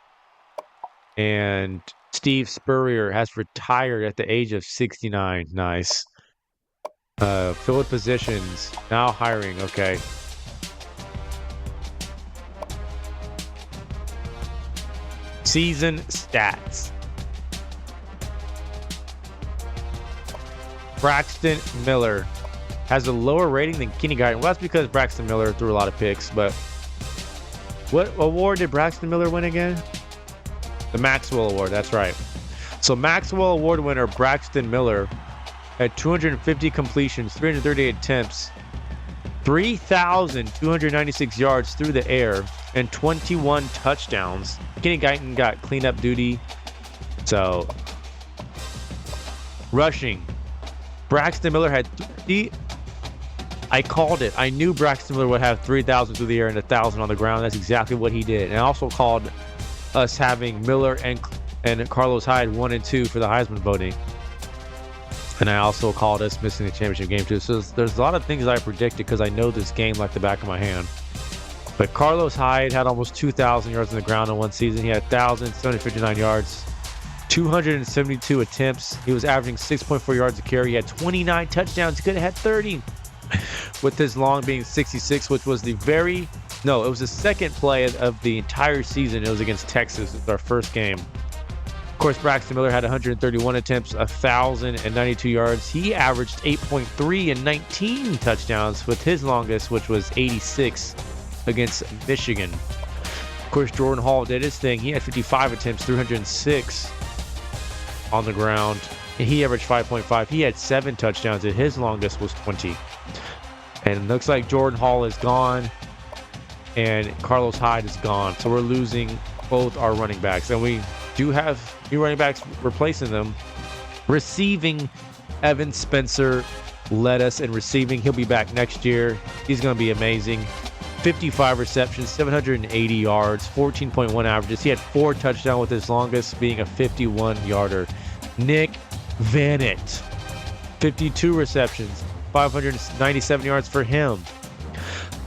And Steve Spurrier has retired at the age of 69. Nice. Filled positions. Now hiring. Okay. Season stats. Braxton Miller has a lower rating than Kenny Guyton. Well, that's because Braxton Miller threw a lot of picks, but what award did Braxton Miller win again? The Maxwell Award, that's right. So Maxwell Award winner Braxton Miller had 250 completions, 338 attempts, 3,296 yards through the air, and 21 touchdowns. Kenny Guyton got cleanup duty. So rushing. Braxton Miller had 30. I called it. I knew Braxton Miller would have 3,000 through the air and 1,000 on the ground. That's exactly what he did. And I also called us having Miller and Carlos Hyde 1 and 2 for the Heisman voting. And I also called us missing the championship game too. So there's a lot of things I predicted because I know this game like the back of my hand. But Carlos Hyde had almost 2,000 yards on the ground in one season. He had 1,759 yards, 272 attempts. He was averaging 6.4 yards a carry. He had 29 touchdowns. He could have had 30. With his long being 66, which was it was the second play of the entire season. It was against Texas. It was our first game. course, Braxton Miller had 131 attempts, 1,092 yards. He averaged 8.3 and 19 touchdowns with his longest, which was 86 against Michigan. Of course, Jordan Hall did his thing. He had 55 attempts, 306 on the ground. And he averaged 5.5. He had 7 touchdowns, and his longest was 20. And it looks like Jordan Hall is gone, and Carlos Hyde is gone. So we're losing both our running backs. And we do have new running backs replacing them. Receiving, Evan Spencer led us in receiving. He'll be back next year. He's going to be amazing. 55 receptions, 780 yards, 14.1 averages. He had 4 touchdowns with his longest being a 51-yarder. Nick Vannett, 52 receptions, 597 yards for him.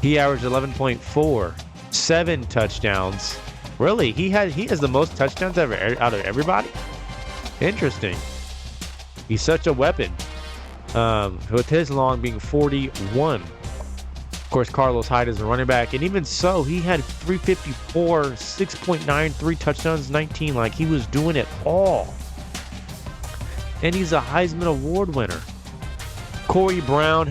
He averaged 11.4, 7 touchdowns. Really? He has the most touchdowns ever out of everybody? Interesting. He's such a weapon. With his long being 41. Of course, Carlos Hyde is a running back. And even so, he had 354, 6.93 touchdowns, 19. Like, he was doing it all. And he's a Heisman Award winner. Corey Brown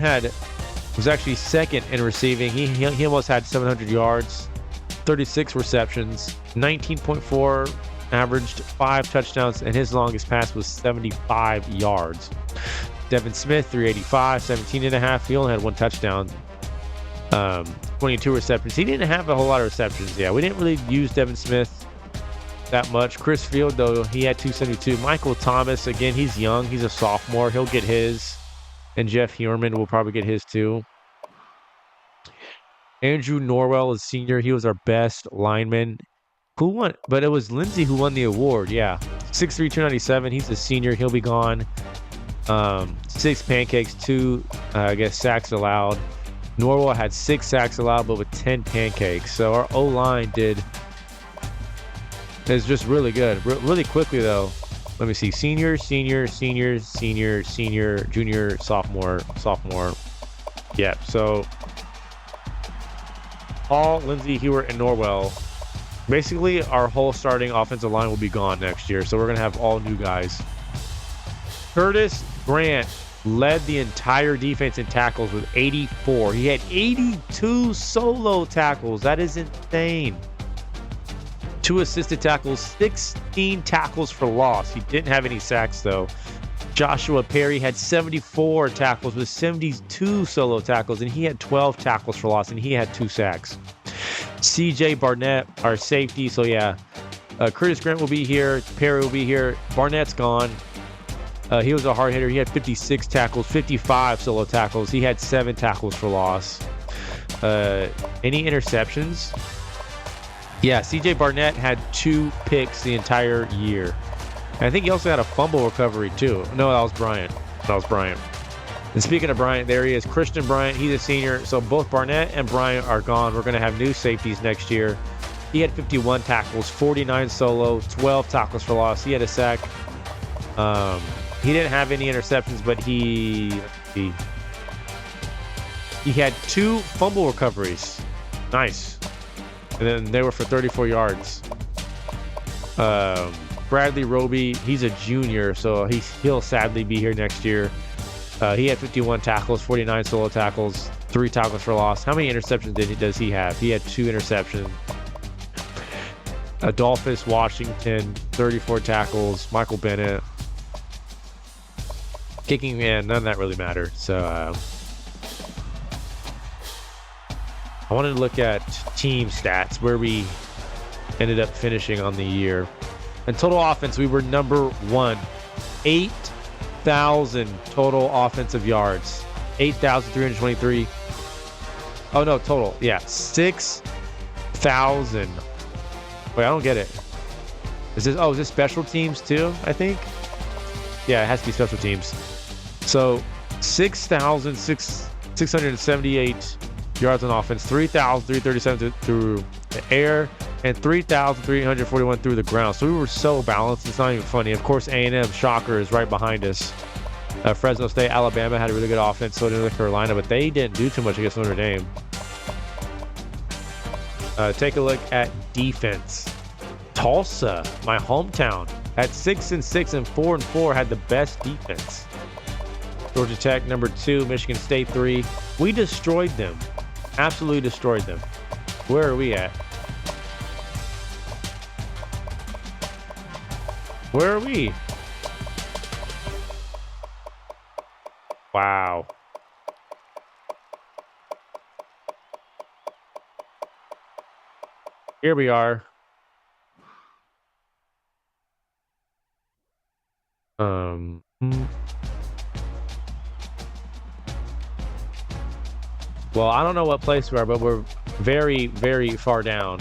was actually second in receiving. He almost had 700 yards, 36 receptions, 19.4 averaged, 5 touchdowns, and his longest pass was 75 yards. Devin Smith, 385, 17.5. He only had 1 touchdown, 22 receptions. He didn't have a whole lot of receptions. Yeah, we didn't really use Devin Smith that much. Chris Field, though, he had 272. Michael Thomas, again, he's young. He's a sophomore. He'll get his. And Jeff Heurman will probably get his too. Andrew Norwell is senior. He was our best lineman. Who won? But it was Lindsey who won the award. Yeah. 6'3", 297. He's a senior. He'll be gone. 6 pancakes, 2, sacks allowed. Norwell had 6 sacks allowed, but with 10 pancakes. So our O-line is just really good. Really quickly, though. Let me see. Senior, junior, sophomore. Yeah, so Hall, Lindsey, Hewitt, and Norwell. Basically, our whole starting offensive line will be gone next year, so we're going to have all new guys. Curtis Grant led the entire defense in tackles with 84. He had 82 solo tackles. That is insane. 2 assisted tackles, 16 tackles for loss. He didn't have any sacks, though. Joshua Perry had 74 tackles with 72 solo tackles, and he had 12 tackles for loss, and he had 2 sacks. CJ Barnett, our safety. So, yeah, Curtis Grant will be here. Perry will be here. Barnett's gone. He was a hard hitter. He had 56 tackles, 55 solo tackles. He had 7 tackles for loss. Any interceptions? Yeah, CJ Barnett had 2 picks the entire year. And I think he also had a fumble recovery, too. No, that was Bryant. And speaking of Bryant, there he is. Christian Bryant, he's a senior. So both Barnett and Bryant are gone. We're going to have new safeties next year. He had 51 tackles, 49 solo, 12 tackles for loss. He had a sack. He didn't have any interceptions, but he had 2 fumble recoveries. Nice. And then they were for 34 yards. Bradley Roby, he's a junior, so he'll sadly be here next year. He had 51 tackles, 49 solo tackles, 3 tackles for loss. How many interceptions does he have? He had 2 interceptions. Adolphus Washington, 34 tackles. Michael Bennett. Kicking, man, none of that really mattered. So I wanted to look at team stats, where we ended up finishing on the year. In total offense, we were number 1. 8,000 total offensive yards. 8,323. Oh, no, total. Yeah, 6,000. Wait, I don't get it. Is this special teams too, I think? Yeah, it has to be special teams. So 6,678 yards on offense, 3,337 through the air, and 3,341 through the ground. So we were so balanced, it's not even funny. Of course, A&M, shocker, is right behind us. Fresno State, Alabama had a really good offense, so did North Carolina, but they didn't do too much against Notre Dame. Take a look at defense. Tulsa, my hometown, At 6-6 and 4-4 had the best defense. Georgia Tech number 2, Michigan State 3. We destroyed them. Absolutely destroyed them. Where are we at? Where are we? Wow. Here we are. Well, I don't know what place we are, but we're very, very far down.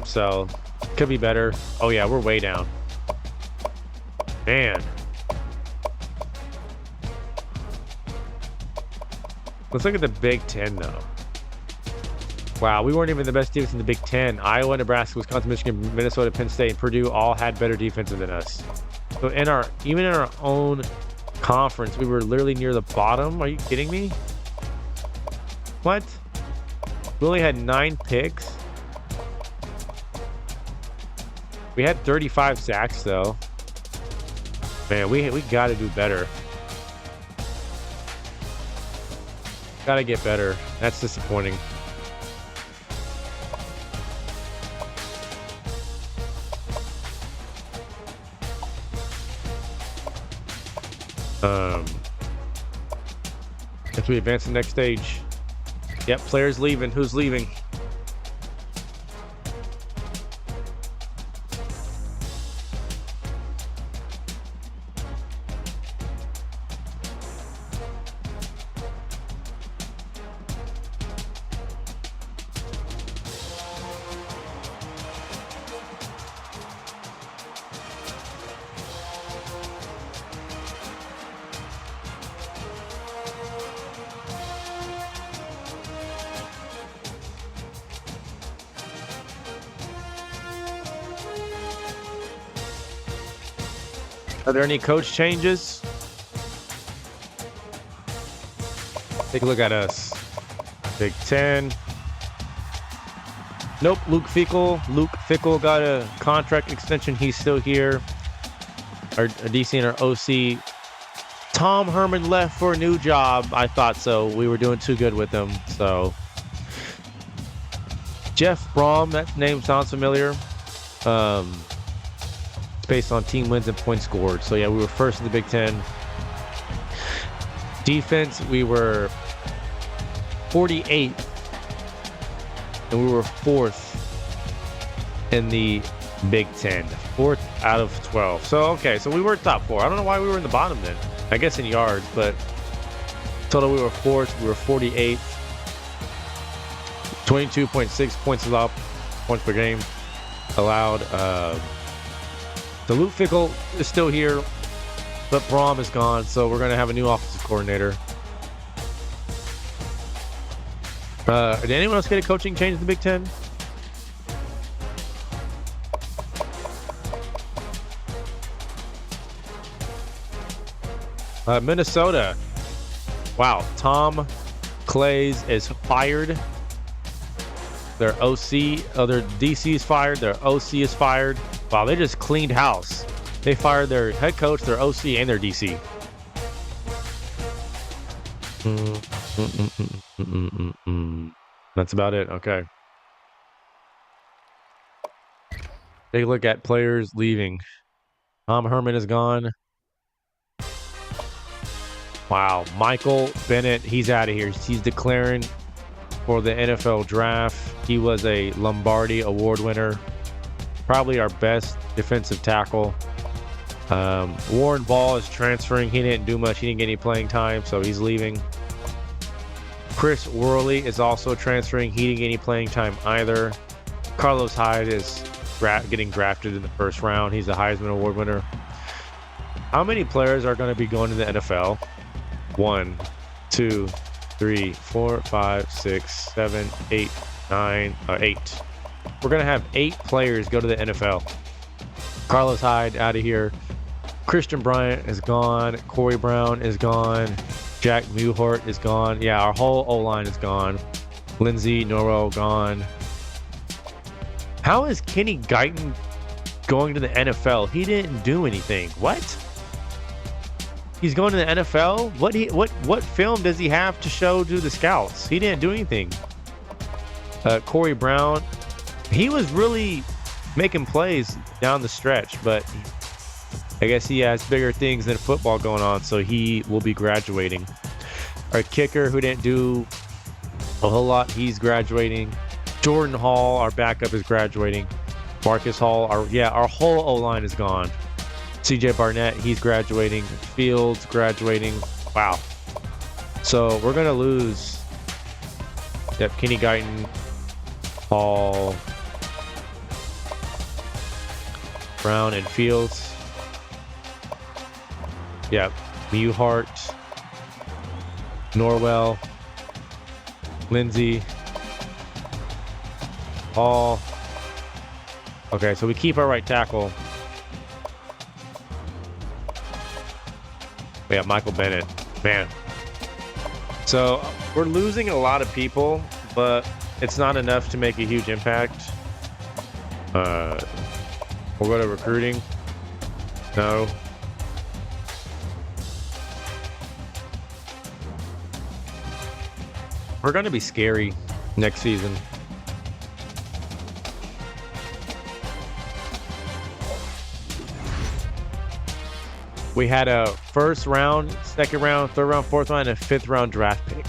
So could be better. Oh yeah, we're way down. Man. Let's look at the Big Ten though. Wow, we weren't even the best defense in the Big Ten. Iowa, Nebraska, Wisconsin, Michigan, Minnesota, Penn State, and Purdue all had better defenses than us. So even in our own conference, we were literally near the bottom. Are you kidding me? What? We only had 9 picks. We had 35 sacks though. Man, we got to do better. Got to get better. That's disappointing. As we advance to the next stage. Yep, players leaving. Who's leaving? Are there any coach changes? Take a look at us. Big Ten. Nope, Luke Fickell got a contract extension. He's still here. Our DC and our OC. Tom Herman left for a new job. I thought so. We were doing too good with him. So Jeff Brom, that name sounds familiar. Based on team wins and points scored. So yeah, we were first in the Big Ten. Defense, we were 48th, and we were 4th in the Big Ten. 4th out of 12. So okay, so we were top 4. I don't know why we were in the bottom then. I guess in yards, but total we were 4th. We were 48th. 22.6 points allowed, points per game allowed. So Luke Fickell is still here, but Brom is gone, so we're going to have a new offensive coordinator. Did anyone else get a coaching change in the Big Ten? Minnesota. Wow, Tom Clays is fired. Their OC, their DC is fired. Their OC is fired. Wow, they just cleaned house. They fired their head coach, their OC, and their DC. That's about it. Okay. Take a look at players leaving. Tom Herman is gone. Wow. Michael Bennett, he's out of here. He's declaring for the NFL draft. He was a Lombardi Award winner. Probably our best defensive tackle. Warren Ball is transferring. He didn't do much. He didn't get any playing time, so he's leaving. Chris Worley is also transferring. He didn't get any playing time either. Carlos Hyde is getting drafted in the first round. He's a Heisman Award winner. How many players are going to be going to the NFL? 1, 2, 3, 4, 5, 6, 7, 8, 9, 8. We're going to have 8 players go to the NFL. Carlos Hyde out of here. Christian Bryant is gone. Corey Brown is gone. Jack Muhort is gone. Yeah, our whole O-line is gone. Lindsey Norwell gone. How is Kenny Guyton going to the NFL. He didn't do anything. What? He's going to the NFL? What film does he have to show to the scouts? He didn't do anything. Corey Brown, he was really making plays down the stretch, but I guess he has bigger things than football going on, so he will be graduating. Our kicker, who didn't do a whole lot, he's graduating. Jordan Hall, our backup, is graduating. Marcus Hall, our whole O-line is gone. CJ Barnett, he's graduating. Fields graduating. Wow. So we're gonna lose. Yep, Kenny Guyton, Hall, Brown, and Fields. Yep, Mewhart, Norwell, Lindsey, Hall. Okay, so we keep our right tackle. We have Michael Bennett. Man. So we're losing a lot of people, but it's not enough to make a huge impact. We'll go to recruiting. No. We're going to be scary next season. We had a first round, second round, third round, fourth round, and a fifth round draft pick.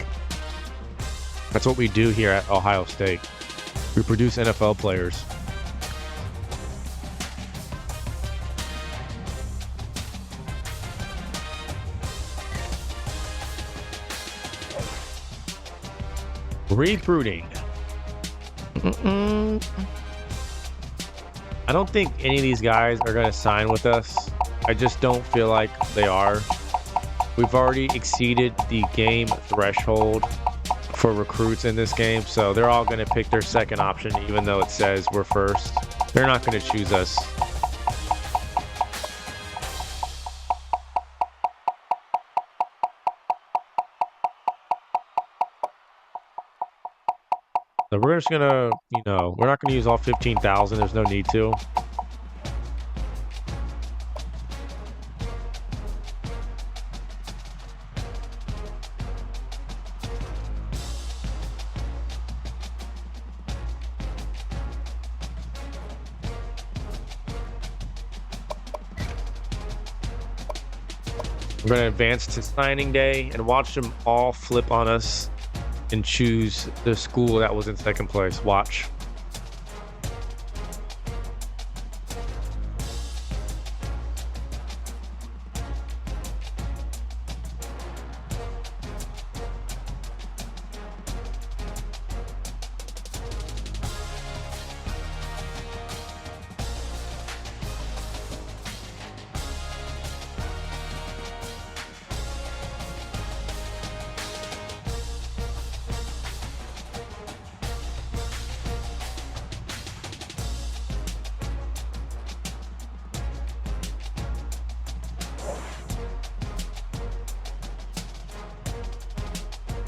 That's what we do here at Ohio State. We produce NFL players. Recruiting. I don't think any of these guys are going to sign with us. I just don't feel like they are. We've already exceeded the game threshold for recruits in this game, so they're all going to pick their second option, even though it says we're first. They're not going to choose us. So we're just going to, we're not going to use all 15,000. There's no need to. We're going to advance to signing day and watch them all flip on us and choose the school that was in second place. Watch.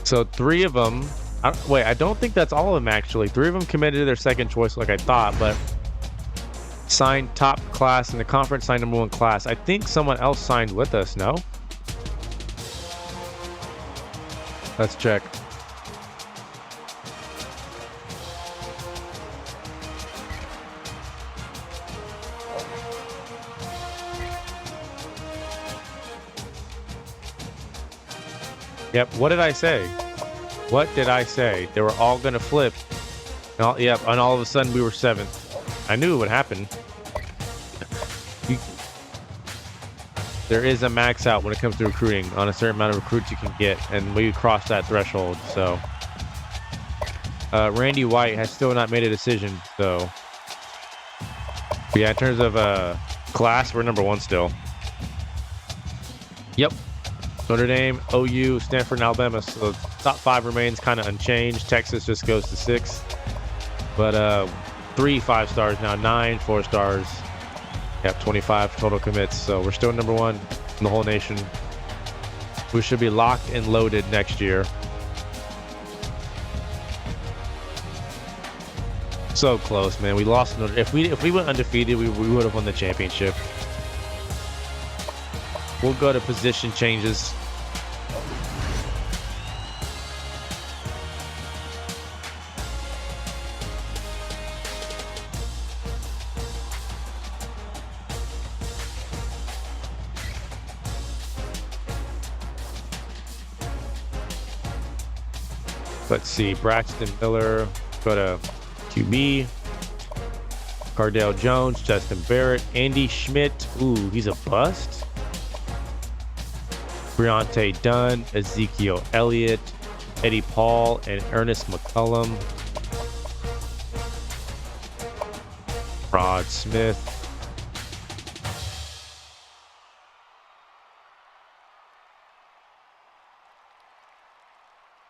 So 3 of them, I don't think that's all of them actually. 3 of them committed to their second choice like I thought, but signed top class in the conference, signed number 1 class. I think someone else signed with us, no? Let's check. Yep, what did I say? What did I say? They were all going to flip. And all of a sudden we were 7th. I knew it would happen. There is a max out when it comes to recruiting on a certain amount of recruits you can get, and we crossed that threshold. So Randy White has still not made a decision. So yeah, in terms of class, we're number 1 still. Yep. Notre Dame, OU, Stanford, and Alabama. So top 5 remains kind of unchanged. Texas just goes to 6. But 3 5-stars now, 9 4-stars. Yep, 25 total commits. So we're still number 1 in the whole nation. We should be locked and loaded next year. So close, man. We lost. If we went undefeated, we would have won the championship. We'll go to position changes. Let's see. Braxton Miller. Go to QB. Cardale Jones, Justin Barrett, Andy Schmidt. Ooh, he's a bust. Briante Dunn, Ezekiel Elliott, Eddie Paul, and Ernest McCullum. Rod Smith.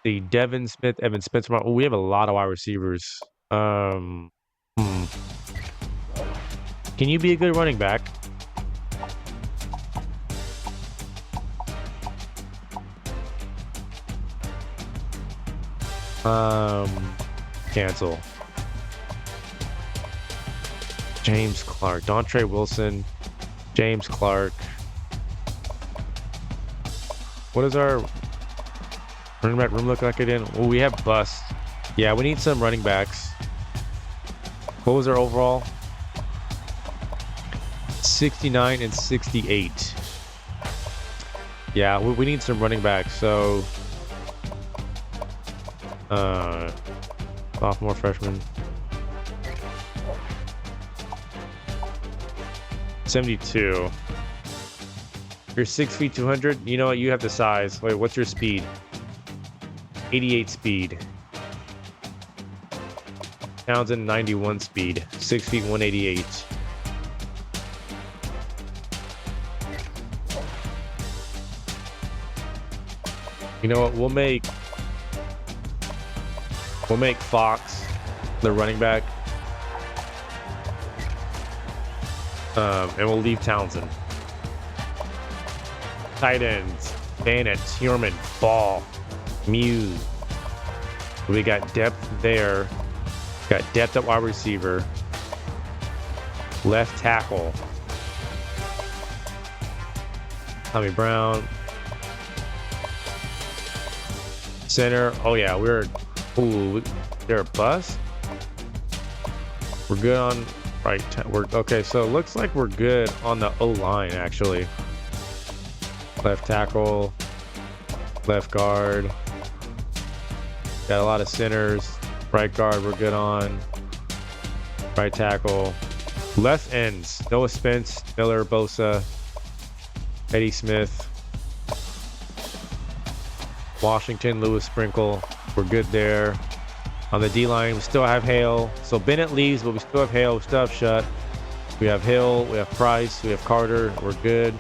The Devin Smith, Evan Spencer. Oh, we have a lot of wide receivers. Can you be a good running back? Cancel. James Clark, Dontre Wilson, James Clark. What is our running back room look like again? Well, we have busts. Yeah, we need some running backs. What was our overall? 69 and 68. Yeah, we need some running backs. So, sophomore, freshman. 72. You're 6 feet 200. You know what? You have the size. Wait, what's your speed? 88 speed. Townsend 91 speed. 6 feet 188. You know what? We'll make Fox the running back. And we'll leave Townsend. Tight ends. Bannett, Tierman, Ball, Muse. We got depth there. Got depth at wide receiver. Left tackle. Tommy Brown. Center. Oh yeah, they're a bust. We're good on right. We're okay. So it looks like we're good on the O line actually. Left tackle, left guard. Got a lot of centers. Right guard, we're good on. Right tackle. Left ends, Noah Spence, Miller, Bosa, Eddie Smith, Washington, Lewis, Sprinkle. We're good there. On the D-line, we still have Hale. So Bennett leaves, but we still have Hale. We still have Shutt. We have Hill. We have Price. We have Carter. We're good.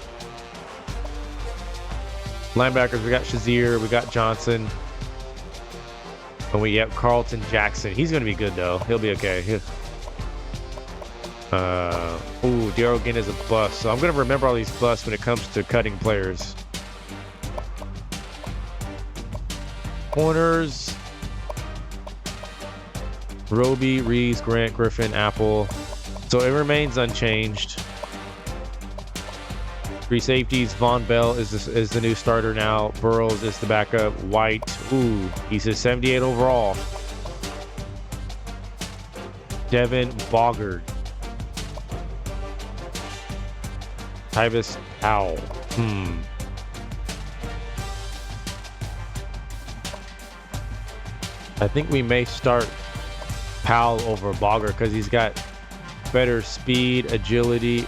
Linebackers, we got Shazier. We got Johnson. And we have Carlton Jackson. He's going to be good, though. He'll be okay. Daryl Ginn is a bust. So I'm going to remember all these busts when it comes to cutting players. Corners. Roby, Reeves, Grant, Griffin, Apple. So it remains unchanged. Three safeties. Von Bell is the new starter now. Burrows is the backup. White. Ooh, he's a 78 overall. Devin Bogard. Tyvis Powell. I think we may start Powell over Bogger because he's got better speed, agility.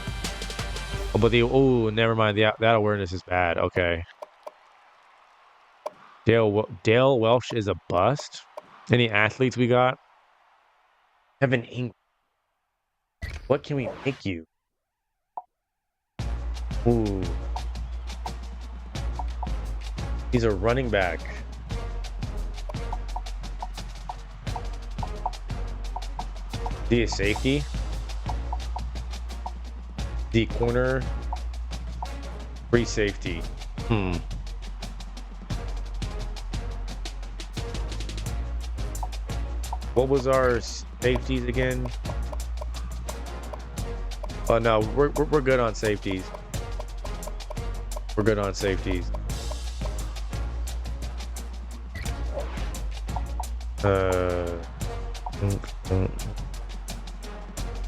Oh, but never mind. That awareness is bad. Okay. Dale Welsh is a bust. Any athletes we got? Evan Ingram. What can we make you? Ooh. He's a running back. D is safety. D corner. Free safety. What was our safeties again? Oh no, we're good on safeties. We're good on safeties.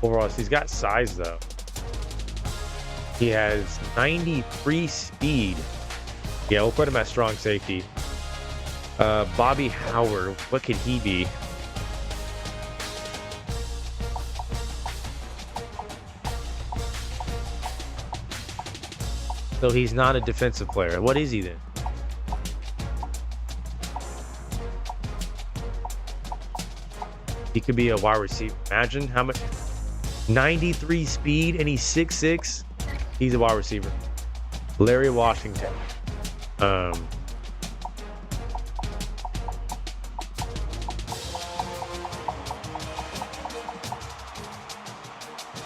Overall, he's got size though. He has 93 speed. Yeah, we'll put him at strong safety. Bobby Howard, what could he be? So he's not a defensive player. What is he then? He could be a wide receiver. Imagine how much. 93 speed and he's 6'6". He's a wide receiver. Larry Washington. Oh,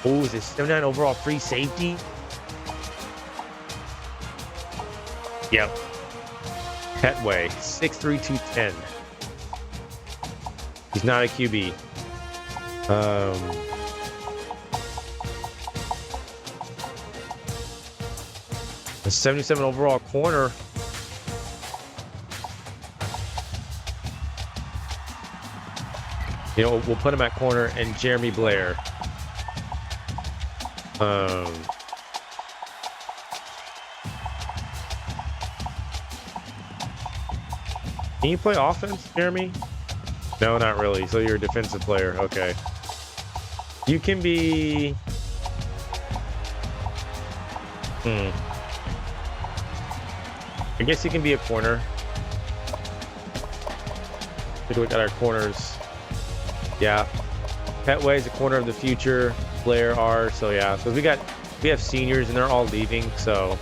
is this 79 overall free safety? Yep. Petway, 6'3", 210. He's not a QB. A 77 overall corner. You know, we'll put him at corner and Jeremy Blair. Can you play offense, Jeremy? No, not really. So you're a defensive player. Okay. You can be... I guess you can be a corner. Take a look at our corners. Yeah. Petway is a corner of the future. Blair are. So yeah. So we have seniors and they're all leaving. So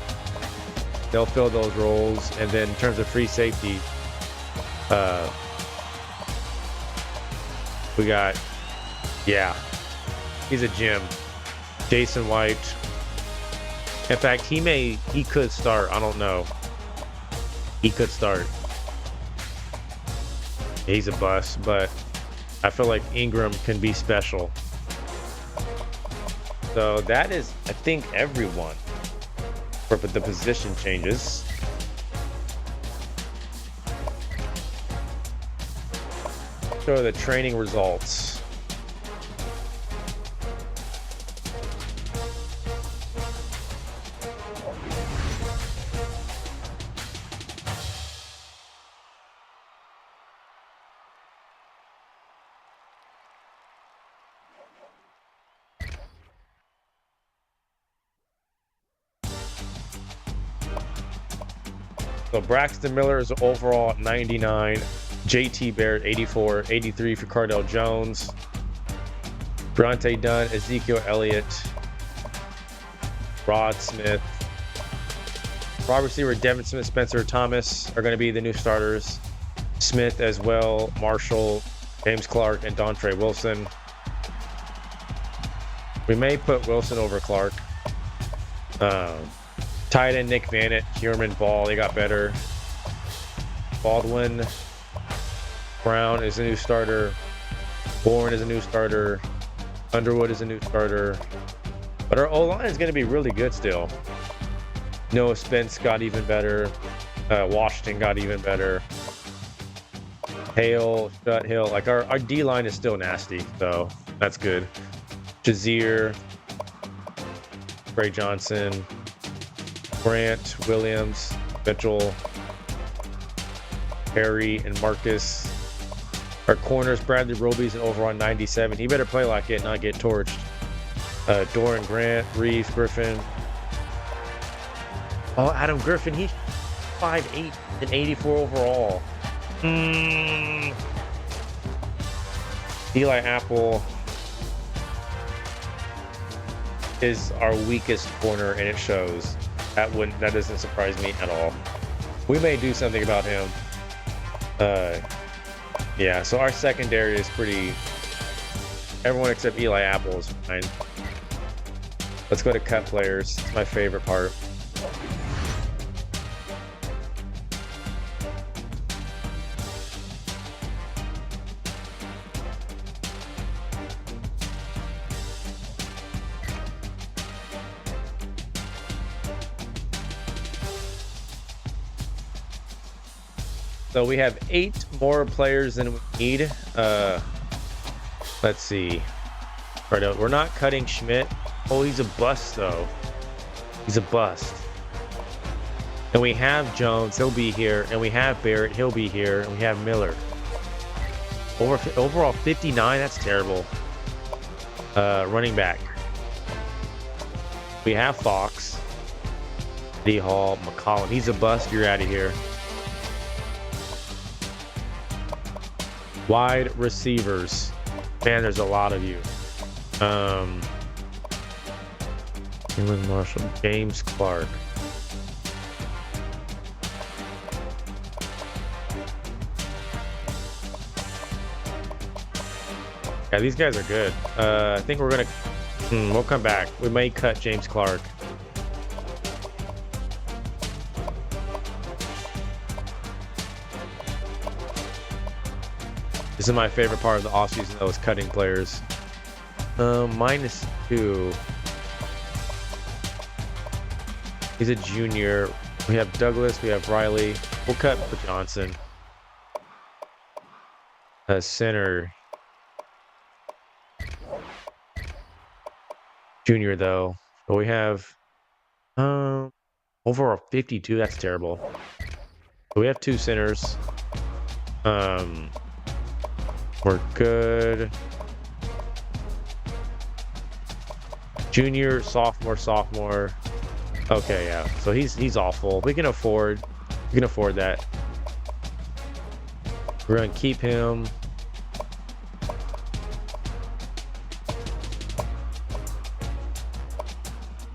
they'll fill those roles. And then in terms of free safety, we got, yeah, he's a gem. Jason White. In fact, he could start. I don't know. He could start. He's a bust, but I feel like Ingram can be special. So that is, I think, everyone for the position changes. So the training results. So Braxton Miller is overall 99. JT Barrett 84, 83 for Cardell Jones. Bronte Dunn, Ezekiel Elliott, Rod Smith. Wide receiver Devin Smith, Spencer Thomas are going to be the new starters. Smith as well, Marshall, James Clark, and Dontre Wilson. We may put Wilson over Clark. Tight end Nick Vannett, Kierman Ball, they got better. Baldwin Brown is a new starter. Bourne is a new starter. Underwood is a new starter. But our O-line is going to be really good still. Noah Spence got even better. Washington got even better. Hale, Shut Hill. Like our D-line is still nasty, so that's good. Jazeer, Bray Johnson, Grant, Williams, Mitchell, Harry, and Marcus. Our corners, Bradley Roby's an overall 97. He better play like it, not get torched. Doran Grant, Reeves, Griffin. Oh, Adam Griffin, he's 5'8" and 84 overall. Eli Apple is our weakest corner, and it shows. That doesn't surprise me at all. We may do something about him. Yeah, so our secondary is pretty... Everyone except Eli Apple is fine. Let's go to cut players. It's my favorite part. So we have 8 more players than we need. Let's see. Right, we're not cutting Schmidt. Oh, he's a bust though. He's a bust. And we have Jones, he'll be here. And we have Barrett, he'll be here. And we have Miller. Overall 59, that's terrible. Running back. We have Fox. D Hall, McCollum. He's a bust, you're out of here. Wide receivers. Man, there's a lot of you. England Marshall, James Clark. Yeah, these guys are good. I think we're gonna. We'll come back. We may cut James Clark. This is my favorite part of the offseason, though, is cutting players. -2. He's a junior. We have Douglas. We have Riley. We'll cut for Johnson. Center. Junior, though. But we have overall 52. That's terrible. But we have 2 centers. We're good. Junior, sophomore. Okay, yeah. So he's awful. We can afford that. We're gonna keep him.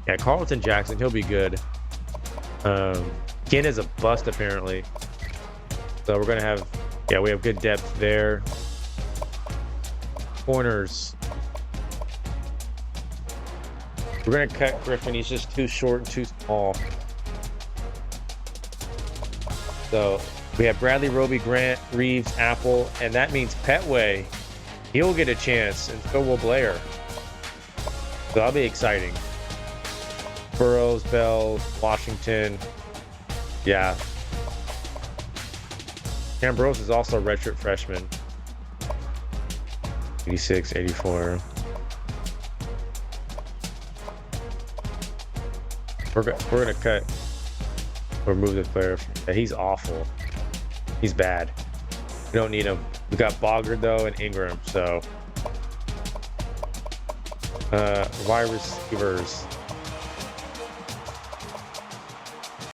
Yeah, Carlton Jackson, he'll be good. Ginn is a bust apparently. So we're gonna have, yeah, we have good depth there. Corners. We're gonna cut Griffin. He's just too short and too small. So we have Bradley, Roby, Grant, Reeves, Apple, and that means Petway. He'll get a chance, and so will Blair. So that'll be exciting. Burrows, Bell, Washington. Yeah. Ambrose is also a redshirt freshman. 86, 84. We're gonna cut or move the player. He's awful. He's bad. We don't need him. We got Bogard though and Ingram. So wide receivers.